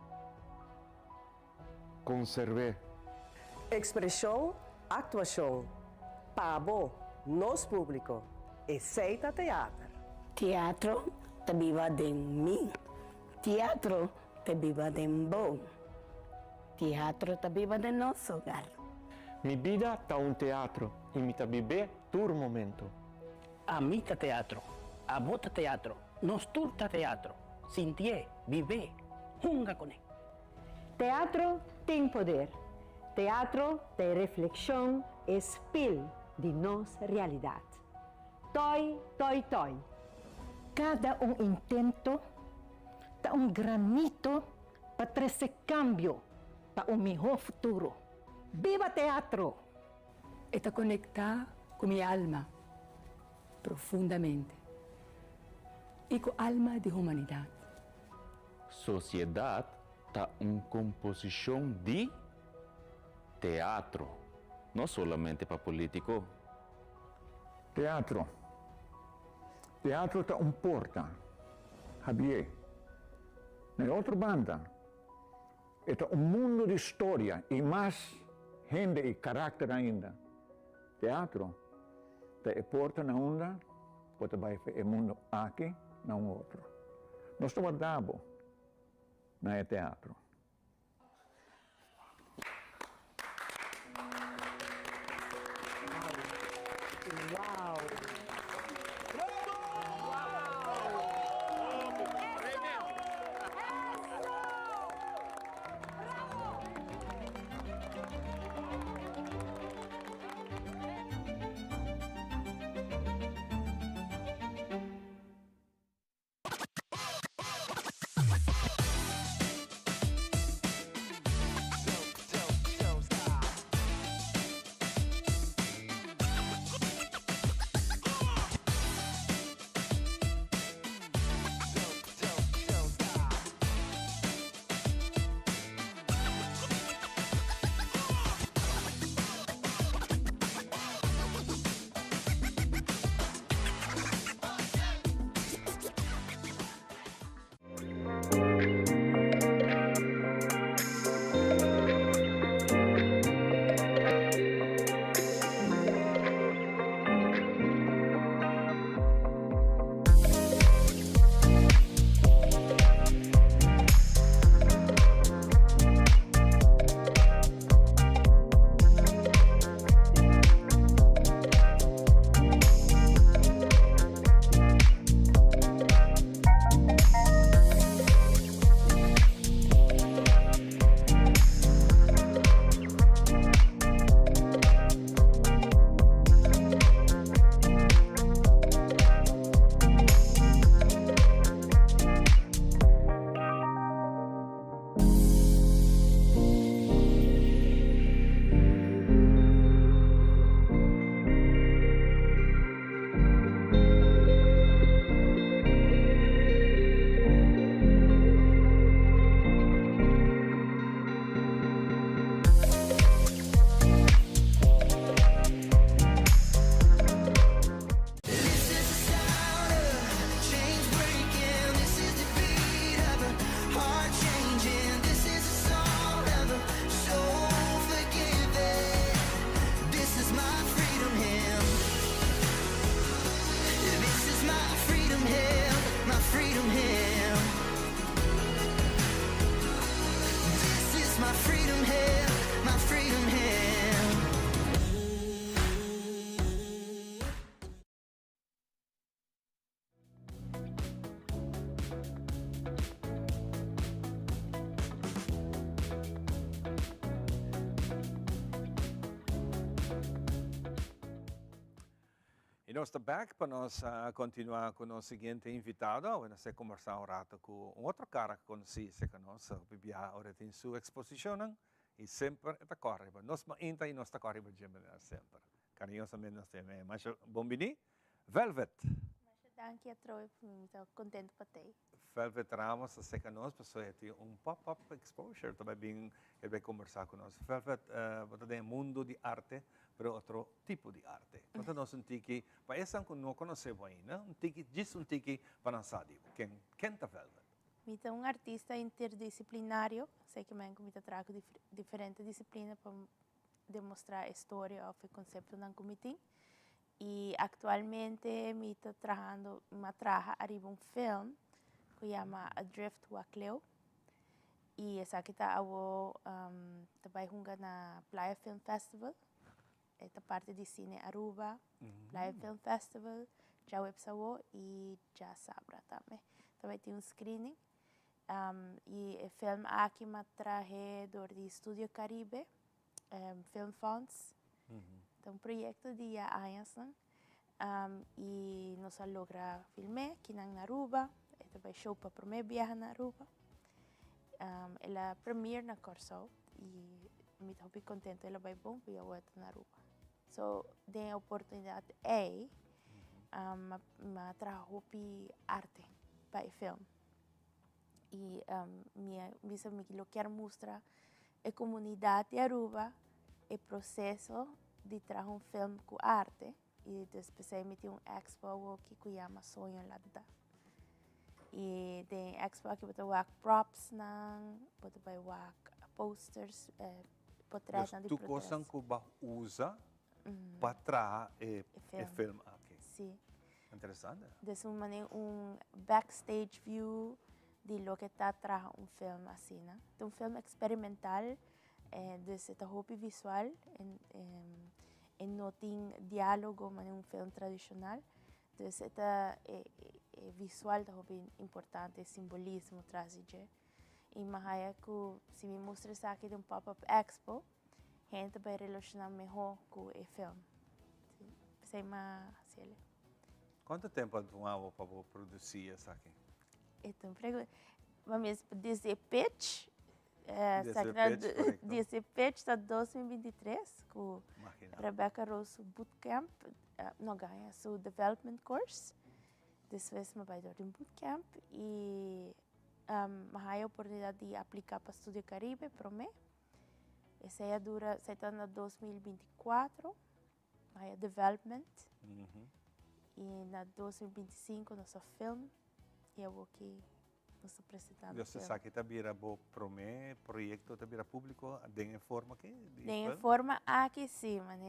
Conservé. Expressão, atuação. Pavo, nos público. Aceita teatro. Teatro te viva de mim. Teatro te viva de bom. Teatro te viva de nosso hogar. Mi vida ta un teatro e mi ta vive tur momento. A mí ta teatro, a vos ta teatro, nos tur ta teatro. Sintie, vive, junga con él. Teatro tem poder. Teatro de reflexão, espelho de nossa realidade. Toi, toi, toi. Cada intento dá granito para trazer cambio para melhor futuro. Viva teatro! Está conectada com minha alma profundamente e com a alma de humanidade. Sociedade está uma composição de teatro, não somente para político. Teatro. Teatro está porta. Javier. Na outra banda, é mundo de história e mais gente e caráter ainda. Teatro é porta na onda, pode vai o mundo aqui, na outro. Nós estamos dando na teatro. Uau! nós estamos back para nós continuar com o nosso seguinte invitado. Nós vamos conversar um rato com outro cara que conhece que nós agora tem sua exposição e sempre está correndo. Nós ainda nós está correndo sempre. Carinhosamente nós temos. Mas bom dia, Velvet. Dank je trouwens, muito contente para ter. Velvet Ramos, a que nós pessoas tem pop-up exposure também vai conversar com nós. Velvet, você tem mundo de arte, mas outro tipo de arte. Você nós tiki, para essa que não conhecemos ainda, diz tiki para nós sabe. Quem tá Velvet? Eu artista interdisciplinário, sei que eu trago diferentes disciplinas para demonstrar a história ou o conceito do comitê. E atualmente me estou trabalhando arriba filme que chama Adrift Wacleu. E essa aqui está também na Playa Film Festival. Esta parte de cine Aruba, Playa Film Festival, já Websawo e já Sabra também. Também tem screening. E o filme aqui me traje do Estúdio Caribe, Film Funds. Então, projeto de anos e nós logra filmar aqui na Aruba. Este vai show para primeira viagem na Aruba. Ela premiere na Corso e me estou bem contente. Ela vai bom para eu na Aruba. So, tem a oportunidade me trago arte para o filme. E eu quero mostrar a comunidade de Aruba o processo de trazer filme com arte e depois eu expo que se chama Sonho Lada. E tem expo que você vai props você vai posters, portretos de tu coisa que você usa para trazer o filme aqui. Sim. Interessante. Dessa maneira backstage view de lo que está atrás filme assim, né? Então filme experimental desse hobby visual e não tem diálogo, mas filme tradicional. Então esse visual é hobby importante, simbolismo traz de. E mais que se me mostra isso aqui de pop-up expo, a gente vai relacionar melhor com o filme. Sei mais assim. Quanto tempo tomava para produzir isso aqui? Então, vamos dizer pitch. Dizer pitch está 2023 com Rebecca Rosso Bootcamp. Não ganha seu development course. Depois me vai dar um bootcamp e a oportunidade de aplicar para o Estúdio Caribe para mim. Essa aí dura, está na 2024. Aí development. E na 2025 nosso filme. E eu vou aqui nos apresentando. Você sabe que está bom para mim, projeto está público, tem forma aqui? Tem forma aqui sim, mas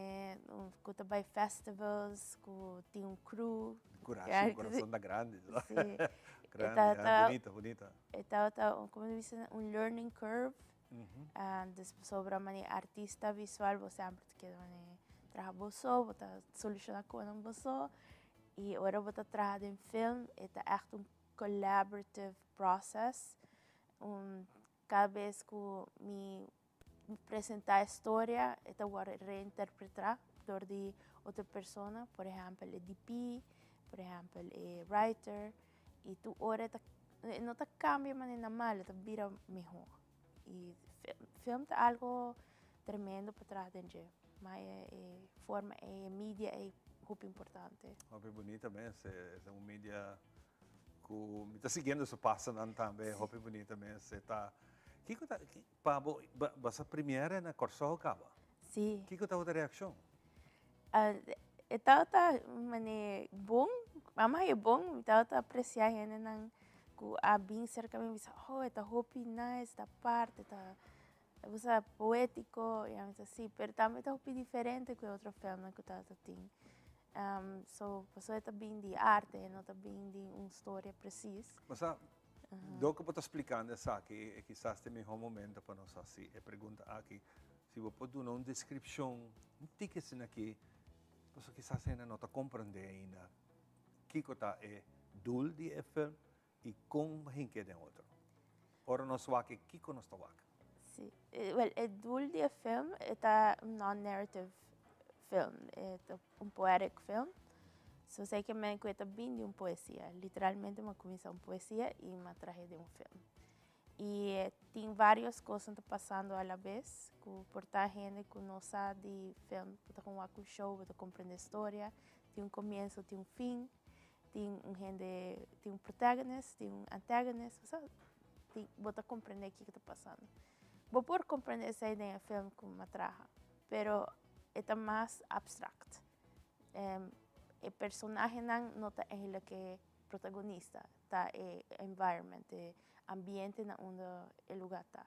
com também festivals, com tem crew. Coração da grande. Sim. Grande, bonita. Então, como eu disse, learning curve. Sobre a artista visual, você sempre quer trabalhar você, você solucionar com você. E agora você trabalha em filme, é echt collaborative process. Cada vez que me apresentar a história, eu vou reinterpretar por outra pessoa, por exemplo, o DP, por exemplo, o writer. E tu ora não te cambia mas na mal, te vira melhor. E filme é algo tremendo para trás de, mas forma a mídia é muito importante. Muito bonita mesmo, é uma mídia que me está seguindo isso passa também, muito bonita mesmo. Está Pablo, você primeira na Corso acaba? Sim. Que está a reação? Está bom, mas é bom, está apreciar ainda não que a bem cerca me diz, oh, está hopi nice, esta parte, está você poético e assim, mas também está hopi diferente que outro filme que está tem. So, pessoa está bem de arte, não está bem de uma história precisa. Mas do que eu estou explicando isso aqui, quizás tem um momento para nós assim, a pergunta aqui, se você pode dar uma descrição, um ticket aqui, você quizás ainda não está compreendendo ainda o que está dul de filme e como é que é outro. Ora nós vamos aqui, o que nós estamos aqui? Sim, o dul de filme é um non-narrative film, é um poetic film. So sei que me cuenta bien de una poesía. Literalmente me comienza una poesía y me traje de un film. Y tiene varias cosas pasando a la vez, que por tal gente que no sabe de film, puede como un show, puede comprender la historia, tiene un comienzo, tiene un fin, tiene un protagonista, tiene un antagonista, o sea, puede comprender qué está pasando. Vos por comprender esa idea del film que me traje, pero es más abstracto. El personaje no está en el que protagonista, está el environment, el ambiente donde el lugar está.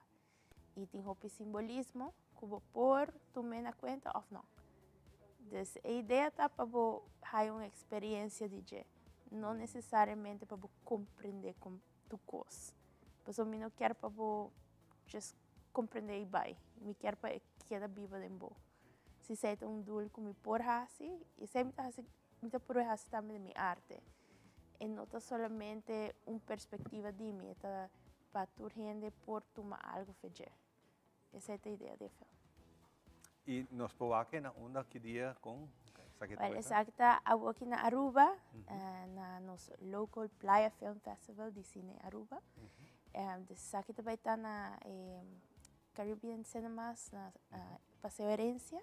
Y tiene un simbolismo que vos por tomar en cuenta o no. Entonces, la idea está para vos tener una experiencia de ella, no necesariamente para vos comprender con tu cosa. Pues yo no quiero para vos just comprender y bye. Me quiero para que quede viva de vos. Si se é um dulce que me por assim, e sempre me por assim também de minha arte. E não está somente uma perspectiva de mim, está para tu gente por tomar algo fazer. Essa é a ideia do filme. E nos poake na onda que dia com Well, exacta, aqui na Aruba, na nosso local Playa Film Festival de Cine Aruba. Aqui também está na Caribbean Cinemas, na Paseo Herencia.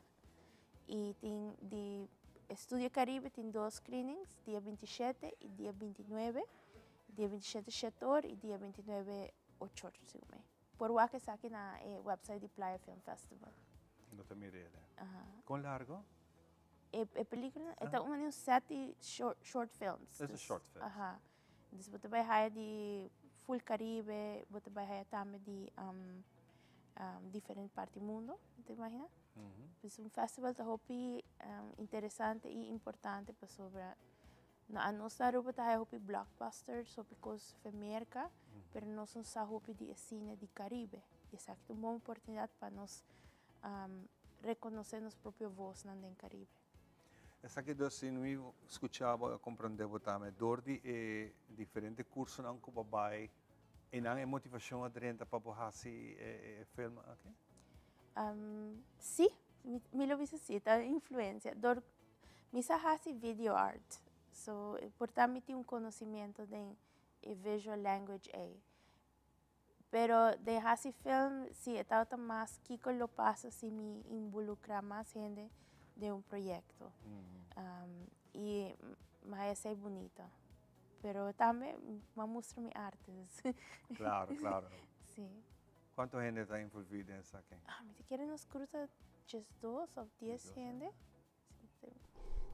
E tem de Estúdio Caribe tem 2 screenings, dia 27 e dia 29. Dia 27 setor e dia 29 8 segundo. Por o que está aqui na website de Playa Film Festival. Não te mirei. Com largo? A película é uma 7 short films. É short films. Então você vai ver de full Caribe, você vai ver também de diferentes partes do mundo, te imagina? Es un festival que interesante y importante para sobre a nuestra Aruba está blockbusters sobre cosas de América, pero no son sahopi de cine de Caribe. Es una buena oportunidad para nos reconocer nuestra propia voz en el Caribe. Essa que eu sim escutava compreendeva também dordi e diferente curso não que babai e não é motivação aderente para fazer filme aqui. Sí, me lo visita influencia. Me hace video art, so por tanto tengo un conocimiento de visual language ahí. Pero de hacer film, sí, está más que lo pasa si me involucra más gente de un proyecto. Y me hace bonito. Pero también me muestra mi arte. Claro, claro. Sí. ¿Cuánta gente está envolvida en eso aquí? Me quieren nos cruza just 2 o 10 gente.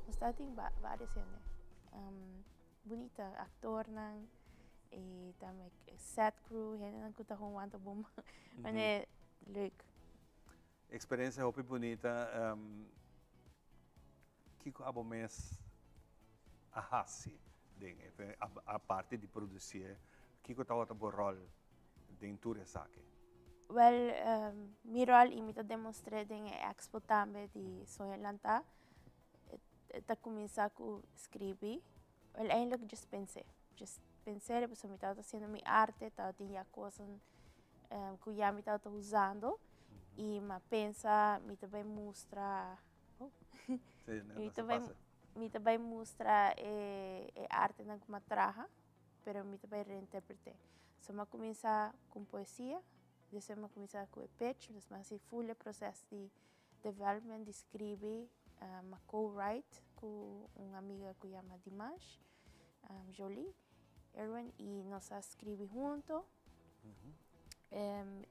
Nos está en varias gente. Bonita, actor y también set crew, gente que está jugando bomba. Mas leuk. Experiencia muy bonita. Kiko abo mes ahasi a parte de produzir. Kiko tá outro rol dentro dessa aqui. Well, mi rol imita demonstrare in expo tambe di Soyalanta. Ta comienza a scrivi. Well, eigenlijk just pensare, pues mi estaba haciendo mi arte, estaba tenía cosas que ya me estaba usando y me pensa, mi también muestra, mi también muestra arte na que me traja, pero mi también reinterpreté. So me comienza con poesía. Depois eu comecei com o pitch, mas eu fui o processo de development, de escrever, uma co-write com uma amiga que se chama Dimash, Jolie, Erwin, e nós escrevemos juntos.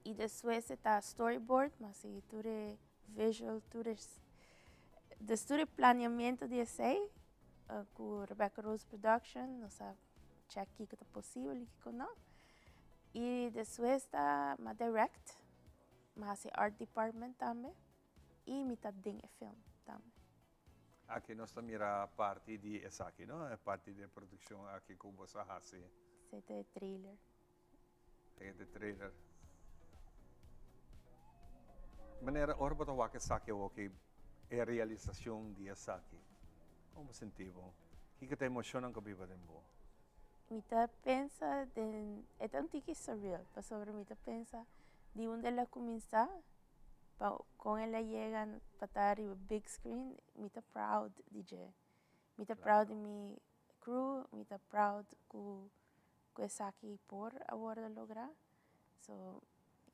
E depois está storyboard, mas tudo é visual, tudo é planeamento de essay, com Rebecca Rose Production, nós check o que é possível e o que não. E depois está uma direct, mas art department também, e metade de film também. Aqui nós também a parte de essa aqui, não? A parte de produção aqui com você faz. Esse é trailer. É de trailer. Maneira orba to wake sake woke é realização de essa aqui. Como sentivo? Que te emociona com viva dembo? Mita pensa é tão tiki surreal, para sobre mita pensa de onde ela começa, com ela chega para estar no big screen, mita proud de Me tá proud de mi crew, me tá proud que essa aqui por agora lograr. So,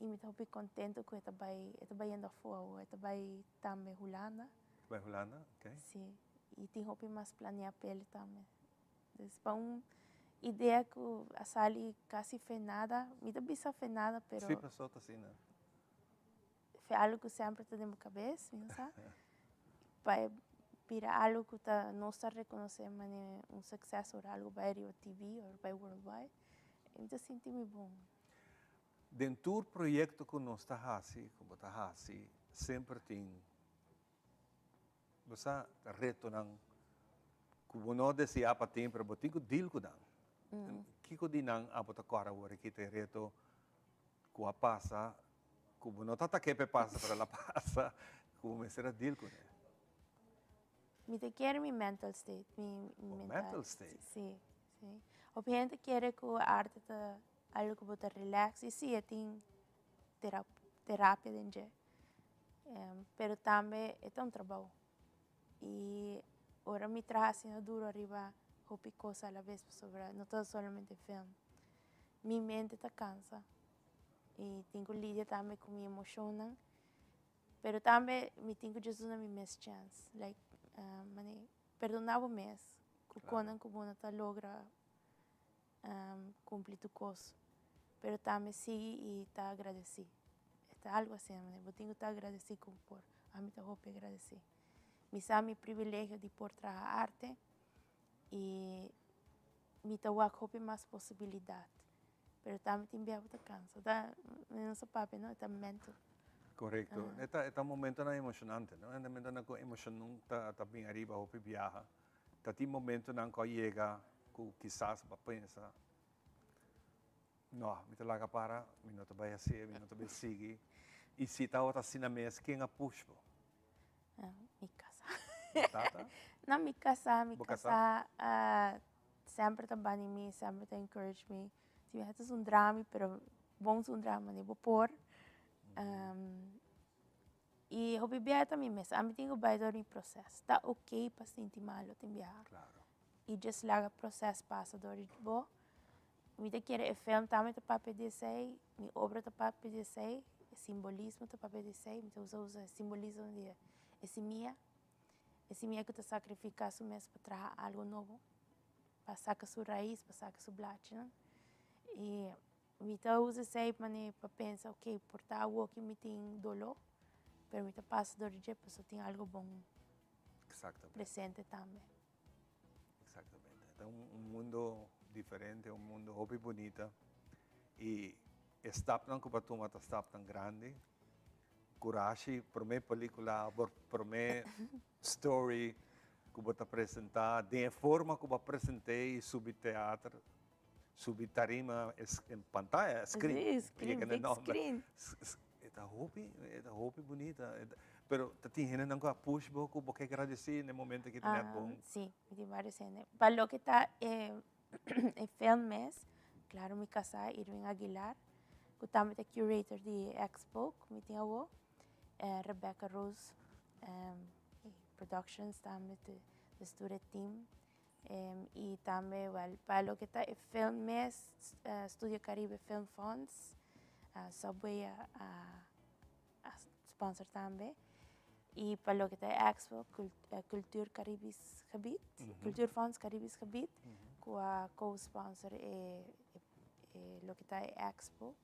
e me tá contento que está vai indo fora, está vai também Holanda. Vai Holanda, ok. Sim, e tem mais planear para ele também. Então, ideia que a Sally quase fez nada, me tá bisa fez nada, pero Sim, passou assim, né? foi algo que sempre está na minha cabeça, não sabe? Para virar algo que não está reconhecendo um sucesso ou algo para a TV ou para worldwide, eu me sinto muito bom. Dentro do projeto que nós está fazendo, sempre tem você reto não que não deseja para tempo, mas tem que deal com não. Que di nang abot ako agora que te reto que a passa, que não está que passa para la passa, como será deal com ele. Me te quiere mi mental state, mental state. Sim, sim. O gente quer que a arte tá algo que bota relax e sim, tem terapia dentro. Pero também é um trabalho. E ora me traz duro arriba, hopi coisa a la vez sobre, não está somente filme. Minha mente está cansa e tenho que lidar também com minha emoção, pero também me tenho que Jesus na minha chance, like perdonar o mês, que quando que você está logra cumprir tu coisa, pero também sigue e está agradecido. É algo assim, eu tenho que estar agradecido por a mim está hopi agradecer. Me sabe o privilégio de por trazer arte e me dá mais possibilidade. Mas também tem que estar cansado. Não se papo, não? É mental. Correto. É um momento emocionante, não? É um momento na que emoção está bem arriba, hopi viaja. Tem momento na que chega, que quizás vai pensar, não, me talaga para, me não vai assim, me não vai seguir. E se está outra assim na mesa, quem a puxa? Mi casa. Não, mi casa sempre está bem em mim, sempre está encourage me. Se é um drama, pero bom um drama, não vou pôr. E eu bebia também mesmo, a mim tenho que baixar o processo. Está ok para sentir mal, eu tenho que Claro. E just larga o processo passa do bom. Me te quer filme também está para pedir sei, minha obra está para pedir sei, simbolismo está para pedir sei, me usa simbolismo de esse minha que te sacrifica su mês para trazer algo novo, para sacar sua raiz, para sacar sua blate, né? E me usa sempre para pensar, ok, por estar algo que me tem dolor, mas me passa do dia, porque tem algo bom presente também. Exatamente. É mundo diferente, mundo hopi bonito. E está não que para uma está tão grande. Coragem, para minha película, para minha story que vou apresentar, da forma que eu apresentei sobre teatro, sobre tarima em pantalla, screen, big screen. É hopi bonita. Pero tem gente não que puxa pouco, porque agradecer no momento que tem bom. Sim, tem várias cenas. Para o que está em filmes, claro, me casar Irving Aguilar, que também é curator de Expo, que me tem avô. Rebecca Rose Productions também do Student Team e também para o que está filmes Studio Caribe Film Funds Subway a sponsor também e para o que está Expo Culture Caribes Gebied Culture Funds Caribes Gebied que a co-sponsor é o que está Expo.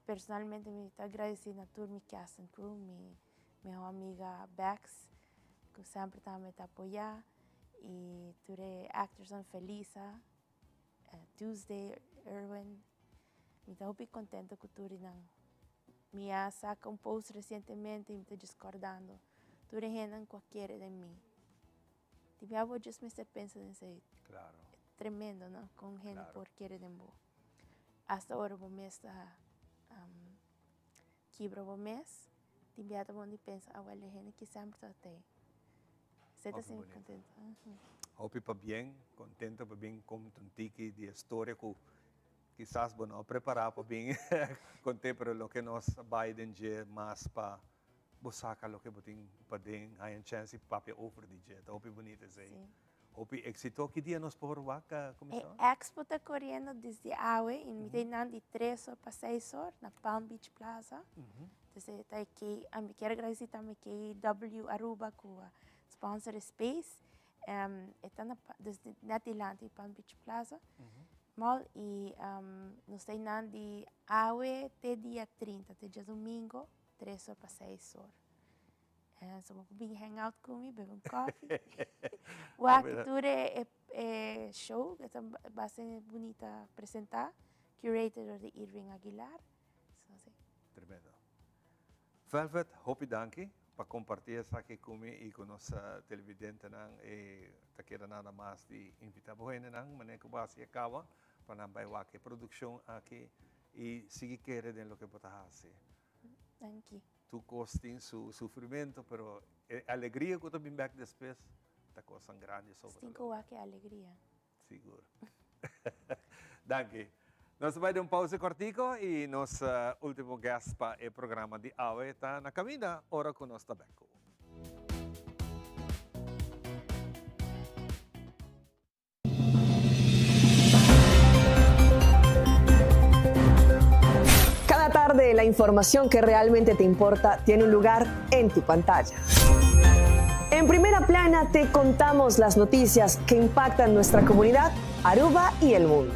Personalmente me está agradecida por mi cast and crew, minha amiga Bex, que sempre também está apoiando, e ture actors on Felisa, Tuesday, Erwin. Me está muito contente que ture não. Me saca post recentemente e me está discordando. Ture gente qualquer de mim. Tipo, eu vou just me estar pensando nisso. Claro. É tremendo, não? Com gente por querer de mim. Hasta agora vou me estar quebra o mês, te enviado bom de pensar, a gente que sempre está aí. Você está sempre contente? Hopi para bem, contente para bem com um tique de história que quizás não preparar para bem contente para o que nós vai de mais para busaka lo que boting pading hayan chance papia offer di jet. Hopi bonita say. Hopi exito que dia nos por waka comissão. Expo está correndo desde Aue, em Midainan de 3 para 6 horas, na Palm Beach Plaza. Então, tá aqui, eu quero agradecer também que W Aruba, com a sponsor Space, está desde Natilante, Palm Beach Plaza. Mal, e nós estamos de Aue até dia 30, até dia domingo, 3 para 6 horas. So, bem hangout comigo, beber um coffee. O actor é show, que é bastante bonita apresentar. Curator de Irving Aguilar. So, Tremendo. Velvet, hopi danki para compartir essa aqui comigo e com nossa televidente e tá querendo nada mais de invitar você nang maneco base acaba para não vai que produção aqui e seguir querendo lo que pode fazer. Thank you. Tu costing su sufrimiento, pero alegría que tu been back después, esta cosa grande sobre. Cinco que alegría. Seguro. Danke. Nós vamos dar pausa cortico e nosso último guest para o programa de AWE está na caminha, ora com nós também. Cada tarde la información que realmente te importa tiene un lugar en tu pantalla. En Primera Plana te contamos las noticias que impactan nuestra comunidad, Aruba y el mundo.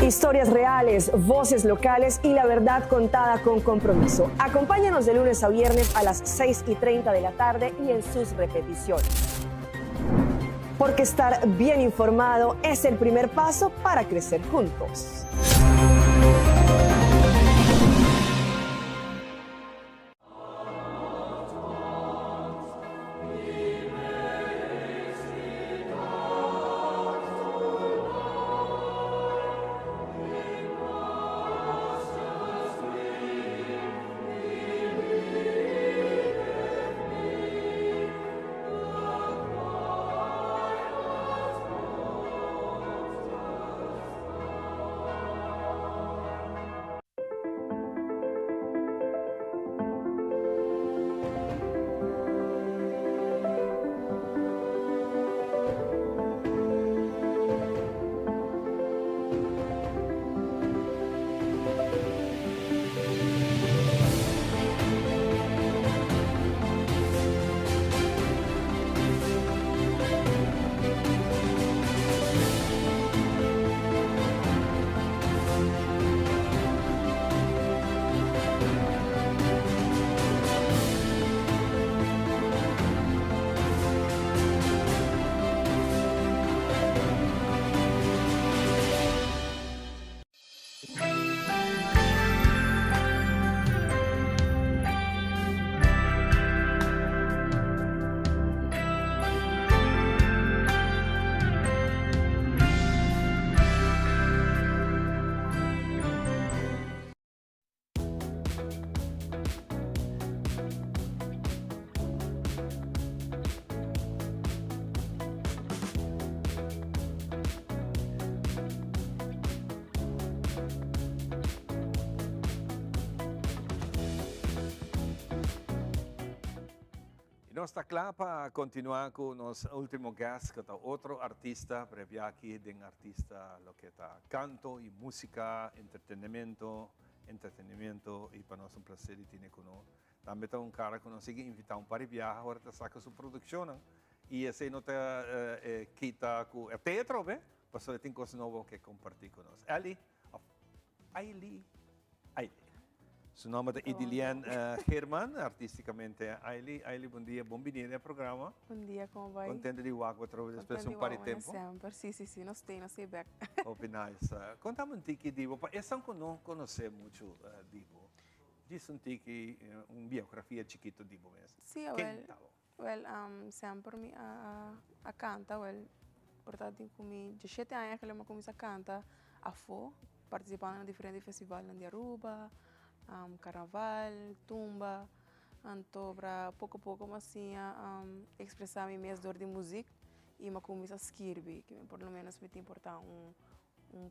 Historias reales, voces locales y la verdad contada con compromiso. Acompáñanos de lunes a viernes a las 6:30 de la tarde y en sus repeticiones. Porque estar bien informado es el primer paso para crecer juntos. Nós está claro para continuar com o nosso último guest, que é outro artista, previa aqui de artista, lo que está canto e música, entretenimento e para nós prazer ter com nós. Também está cara que nós consegue invitar para viajar, agora está saca sua produção, e esse não está quita com o teatro, bem? Mas tem coisas novas que compartilhar com nós. Ailey. Su nome é Idilian Herman, artisticamente Ailey. Ailey, bom dia, bem-vinda ao programa. Bom dia, como vai? Contente de estar outra vez depois de par de tempo. Sempre, sim, nós sei back. Oh, nice. Conta-me um tique, Divo. Essa que não conhece muito, Divo. Diz um tique, uma biografia chiquito, Divo mesmo. Sim, sempre me a canta, portanto, comigo, de 7 anos que eu comecei a cantar, participando em diferentes festivais de Aruba, carnaval, tumba, então para pouco mas assim expressar minha dor de música e me comecei a escrever, que por lo menos me tem importar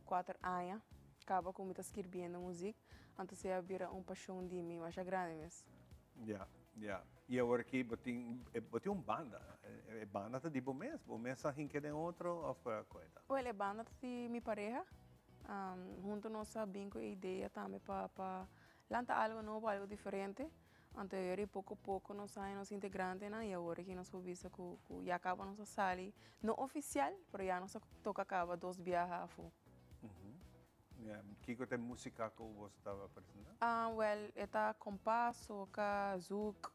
4 anos, acaba com me escrevendo música, então se abrir paixão de mim, mas é grande mesmo. Yeah. E agora aqui botei banda. Banda tá de bom mês a gente tem outro ou foi coisa? Well, a banda de minha pareja, junto nossa bingo ideia também para lançar algo novo, algo diferente. Anterior, pouco a pouco, nós saímos integrantes, né? E agora que nós vimos que já acaba nossa sala, não oficial, mas já nós toca acaba 2 viagens. Que tem música que você estava apresentando? Well, está compás, soca, zouk.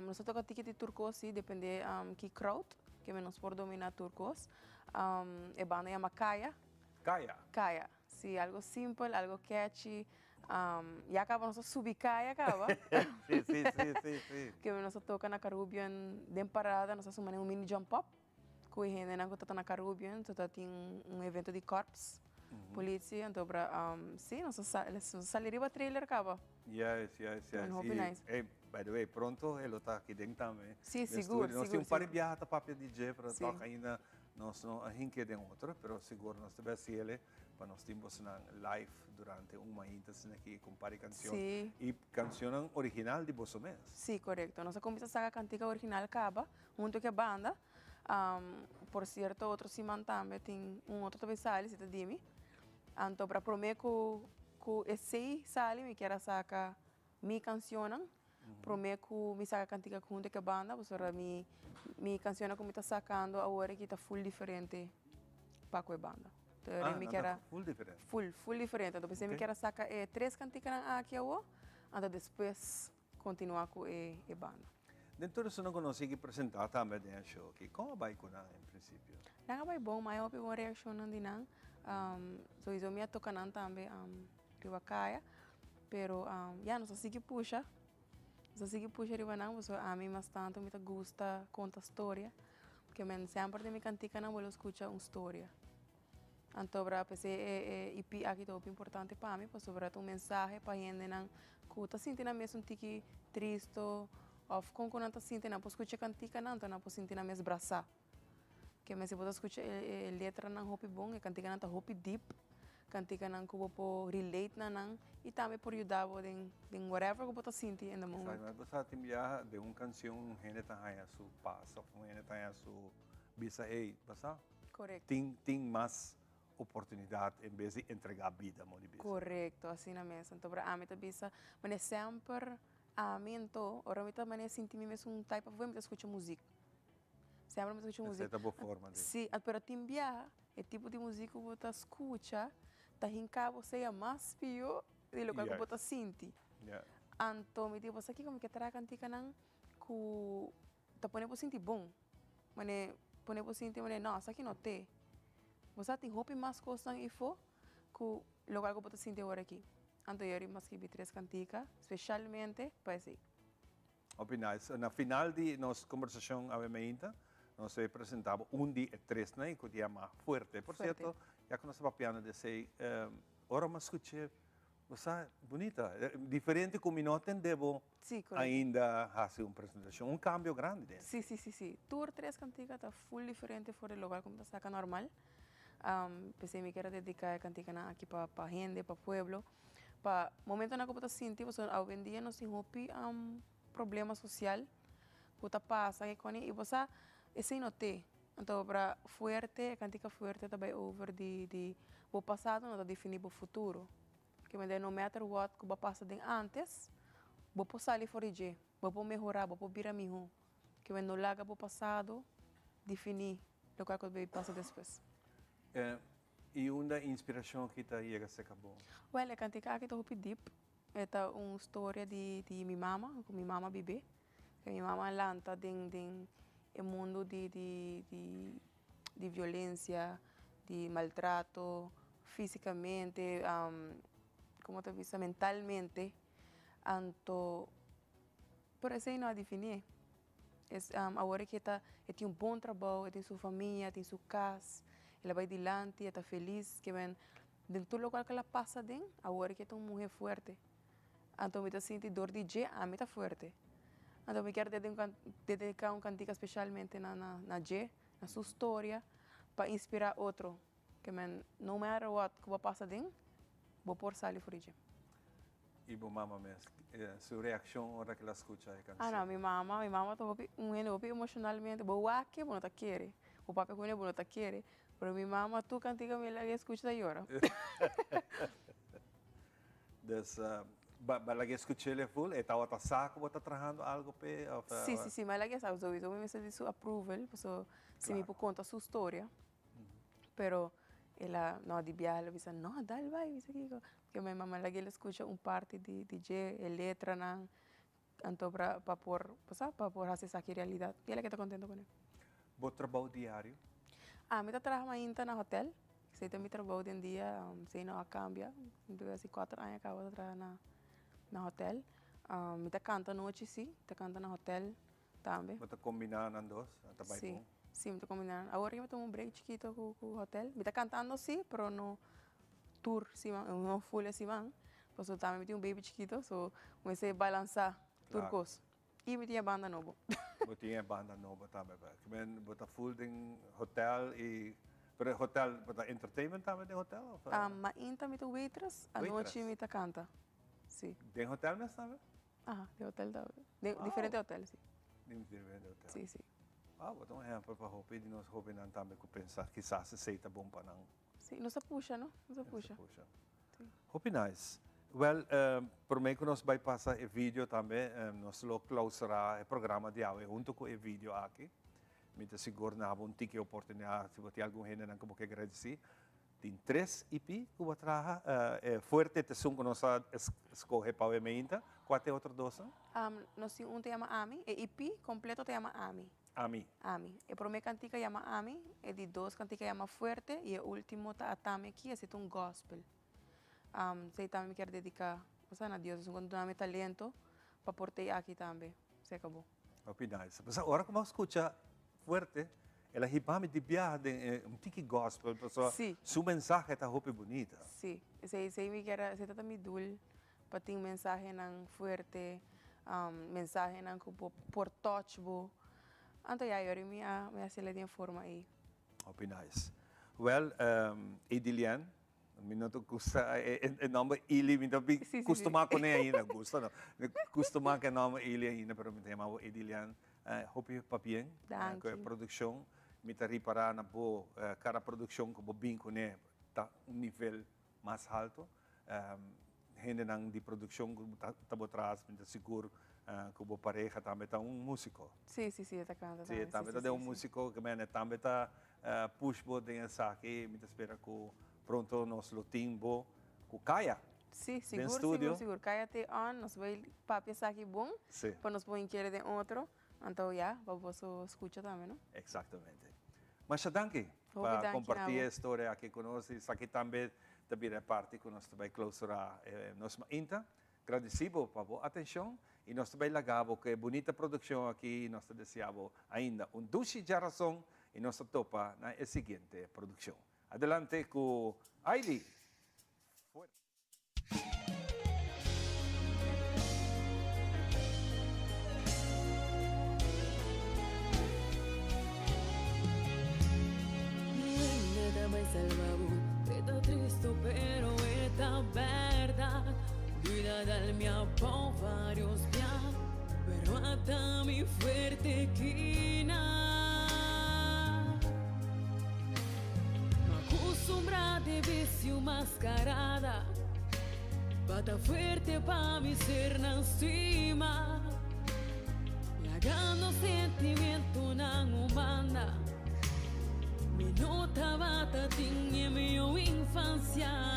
Nós toca ticket de turcos, depende que crowd, que menos por dominar turcos. A banda chama Kaya. Kaya. Sim, algo simples, algo catchy. Ya acaba nossa subicaya acaba. Sim. Que nós toca na Caribbean de parada, nós fazemos um mini jump up. Que a gente não está na Caribbean, então tem evento de corps, polícia, então sim, nós saleria para trailer acaba. Yes. Nice. By the way, pronto ele está aqui dentro também. Sim, seguro. Nós temos um par de viagens para o DJ para tocar ainda. Nós não a gente tem outro, mas seguro nós tivemos ele para nós temos na live durante mês aqui com par de canções e canção original de Bosso Mês. Sim, correto. Nós começamos a cantiga original acaba junto com a banda. Por certo, outro Simão também tem outro também sale, se te dimi. Então para prometer que esse sale me quer sacar minha canção. Prometo que me saca cantiga junto com a banda, porque minha canção que me está sacando agora que está full diferente para a banda. Então, me quer full diferente. Full diferente. Então, me quer sacar 3 cantigas aqui agora, então depois continuar com a banda. Dentro disso não consegui apresentar também no show aqui. Como vai com em princípio? Não vai bom, mas eu tive uma reação de não. So eu me toca não também Rivacaya, pero já não sei que puxa. Não sei que puxa Rivanang, porque a mim bastante me gusta contar história, porque eu sempre me cantica não vou escutar uma história. Então, para PC EP aqui é importante para mim, porque sobre um mensagem para gente não que está sentindo mesmo um tique triste ou com que não está sentindo, não pode escutar cantica não, então não pode sentir mesmo braçar. Que mas se você escuta letra não hope bom, e cantica não está hope deep, cantica não que você relate não e também por ajudar em whatever que você sente in the moment. Mas você tem já de uma canção, gente está aí a sua paz, gente está aí a sua bisa aí, basta? Correto. Tem mais oportunidade em vez de entregar a vida, monibiza. Correto, assim na mesa. Então, para mim, bisa, mas sempre a mim então, ora me também senti mesmo type of way, me escuta música. Sempre me escuta música. Essa é boa forma. Sim, pero timbia, é tipo de música que você escuta, tá rincar você é mais pior de lo que você sente. Então, me digo, você aqui como que terá cantica não, que tá pone você sentir bom, mas pone você sentir, mas não, isso aqui não tem. Você tem roupa mais coisas e for que o lugar que você sente agora aqui. Então, eu mais que 3 canticas, especialmente para esse. Nice. Na final de nossa conversação ainda, nós apresentamos dia e 3, né, que é mais forte. Por certo, já que nós papiando de sei, ora mais escutei, você bonita, diferente como não devo ainda fazer uma apresentação, cambio grande dentro. Sim. Tour 3 canticas está full diferente fora do lugar como está saca normal. Pensei me quero dedicar a cantica aqui para gente, para pueblo. Para momento na que você sente, você ao dia nós temos problema social, que passa e você esse não tem. Então para forte, a cantica forte também over de o passado não está definido o futuro. Que no matter what que você passa de antes, você sair fora de, você melhorar, você virar melhor. Que no larga o passado, definir o que vai passar depois. E uma inspiração que está aí a ser bom? Well, a cantica aqui está muito deep. É uma história de minha mama, com minha mama bebê. Minha mama lanta em mundo de violência, de maltrato, fisicamente, como te dice, mentalmente. Então, por isso não a definir. Agora que tem bom trabalho, tem sua família, tem sua casa. Ela vai adiante, está feliz, que vem dentro do local que ela passa dentro, agora que é uma mulher forte. Então, me sinto dor de G, a mim está forte. Então, me quero dedicar uma cantiga especialmente na G, na sua história, para inspirar outro. Que no matter what que vai passar dentro, vou por sair fora de. ¿Y tu mamá, su reacción ahora que la escucha la canción? No, mi mamá está un emocionalmente, boa que no te quiere, o papi con no te quiere, pero mi mamá tú cantiga me la escucha y llora. Dus, balagi escuchele full, estaba saco, bota trabajando algo pe? Sim, mas lagi sabe, eu me senti su approval, so se me por conta sua história. Pero ela não de viaje, ela disse, não, dá-lhe vai, isso aqui. Porque minha mamãe lagi ela escuta parte de DJ, letra não, então para por fazer essa realidade. E ela que está contente com ele. Bom trabalho diário? Me está trabalhando ainda no hotel. Sei também trabalho de dia, sei não cambia. Então assim 4 anos acabo de trabalhar no hotel. Me está cantando noite sim, está cantando no hotel também. Você combinando as duas? Sim. Sim, me está combinando. Agora eu tomo um break chiquito com o hotel. Me está cantando sim, pero no tour, sim, não full assim, mas eu também tenho um baby chiquito, so comecei a balançar turcos. E me tinha banda nova. Você tinha banda nova também, você full em hotel e pero hotel, você entertainment também de hotel? Mas ainda me tenho waitress, a noite me está canta. Sim. De hotel mesmo também? De hotel também. Diferente hotel, sim. Diferente hotel. Sim, sim. Então é para hope de nós hope não também que pensar que se seita bom para não. Sim, não se puxa, não? Não se puxa. Hope nice. Well, por mim que nós vai passar o vídeo também, nós lo clausurar o programa de hoje junto com o vídeo aqui. Me te seguro na uma tique oportunidade se você algum gente não como que agradecer. Tem 3 EP que vou trazer, forte te som que nós escolhe para o meinta. Qual é outro doce? Nós temos te chama Ami, e EP completo te chama Ami. Ami. E primeira cantica chama Ami, e de 2 cantica chama Fuerte, e o último tá Atame aqui, é um gospel. Sei também quero dedicar a Deus, quando dá meu talento, para portar aqui também. Se acabou. Hope nice. Mas agora como escuta Fuerte, ela ribame de viagem, tique gospel, pessoal. Sua mensagem está hope bonita. Sim, sei me quero, sei também dul, para ter mensagem não Fuerte, mensagem não que por touchbo. Então, eu me acelerai em forma aí. Hope nice. Well, Edilian, minuto custa o nome Ili, me costuma com ele ainda, gusta não. Costuma com o nome Ili ainda, pero me chamo Edilian. Hope papien, com a produção, me tá reparar na boa, cada produção que vou bem com ele, tá nível mais alto. Gente não de produção que tá atrás, me tá seguro. Como pareja também está músico. Sim, está cantando. Sim, também está músico que também está push button essa aqui, me espera que pronto nós lo timbo com Kaya. Sim, seguro. Kaya te on, nós vai papi essa aqui bom, para nós pôr inquérito de outro, então vamos escutar também, não? Exatamente. Mas danke para compartilhar a história aqui conosco, isso aqui também é parte que nós vai clausurar nossa inta. Agradecido por a atenção. E nós também lagamos que bonita produção aqui, nós desejamos ainda dulce geração e nós topa na seguinte produção. Adelante com Aili. Nada mais salvado, está triste, pero esta verdad. Vida dal mio po' varios piani, però hasta mi fuerte quina. Ma acostumbrada de vicio mascarada, bata fuerte pa' mi ser na encima. Lagando sentimento na humana, mi nota bata tinha mio infancia.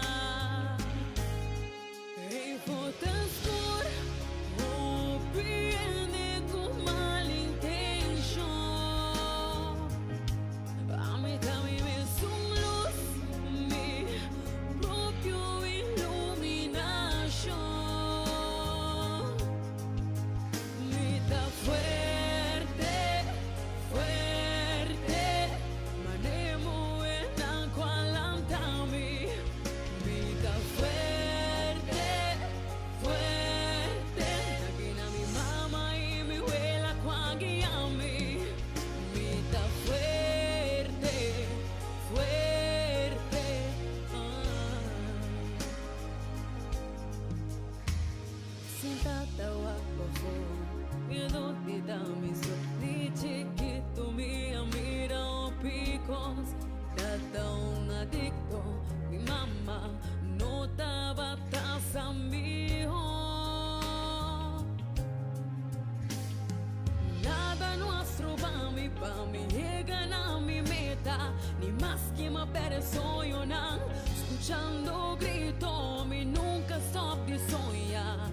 Fotascor, viene con mala intención. A mí también me son luz, mi propio iluminación. Mi ta fuerte, manemo en la cual antami. nunca, ni más que me perezoyo nan, escuchando grito, mi nunca stop de soñar.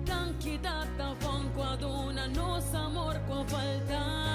Tranquilidad, fan quando una nos amor com falta.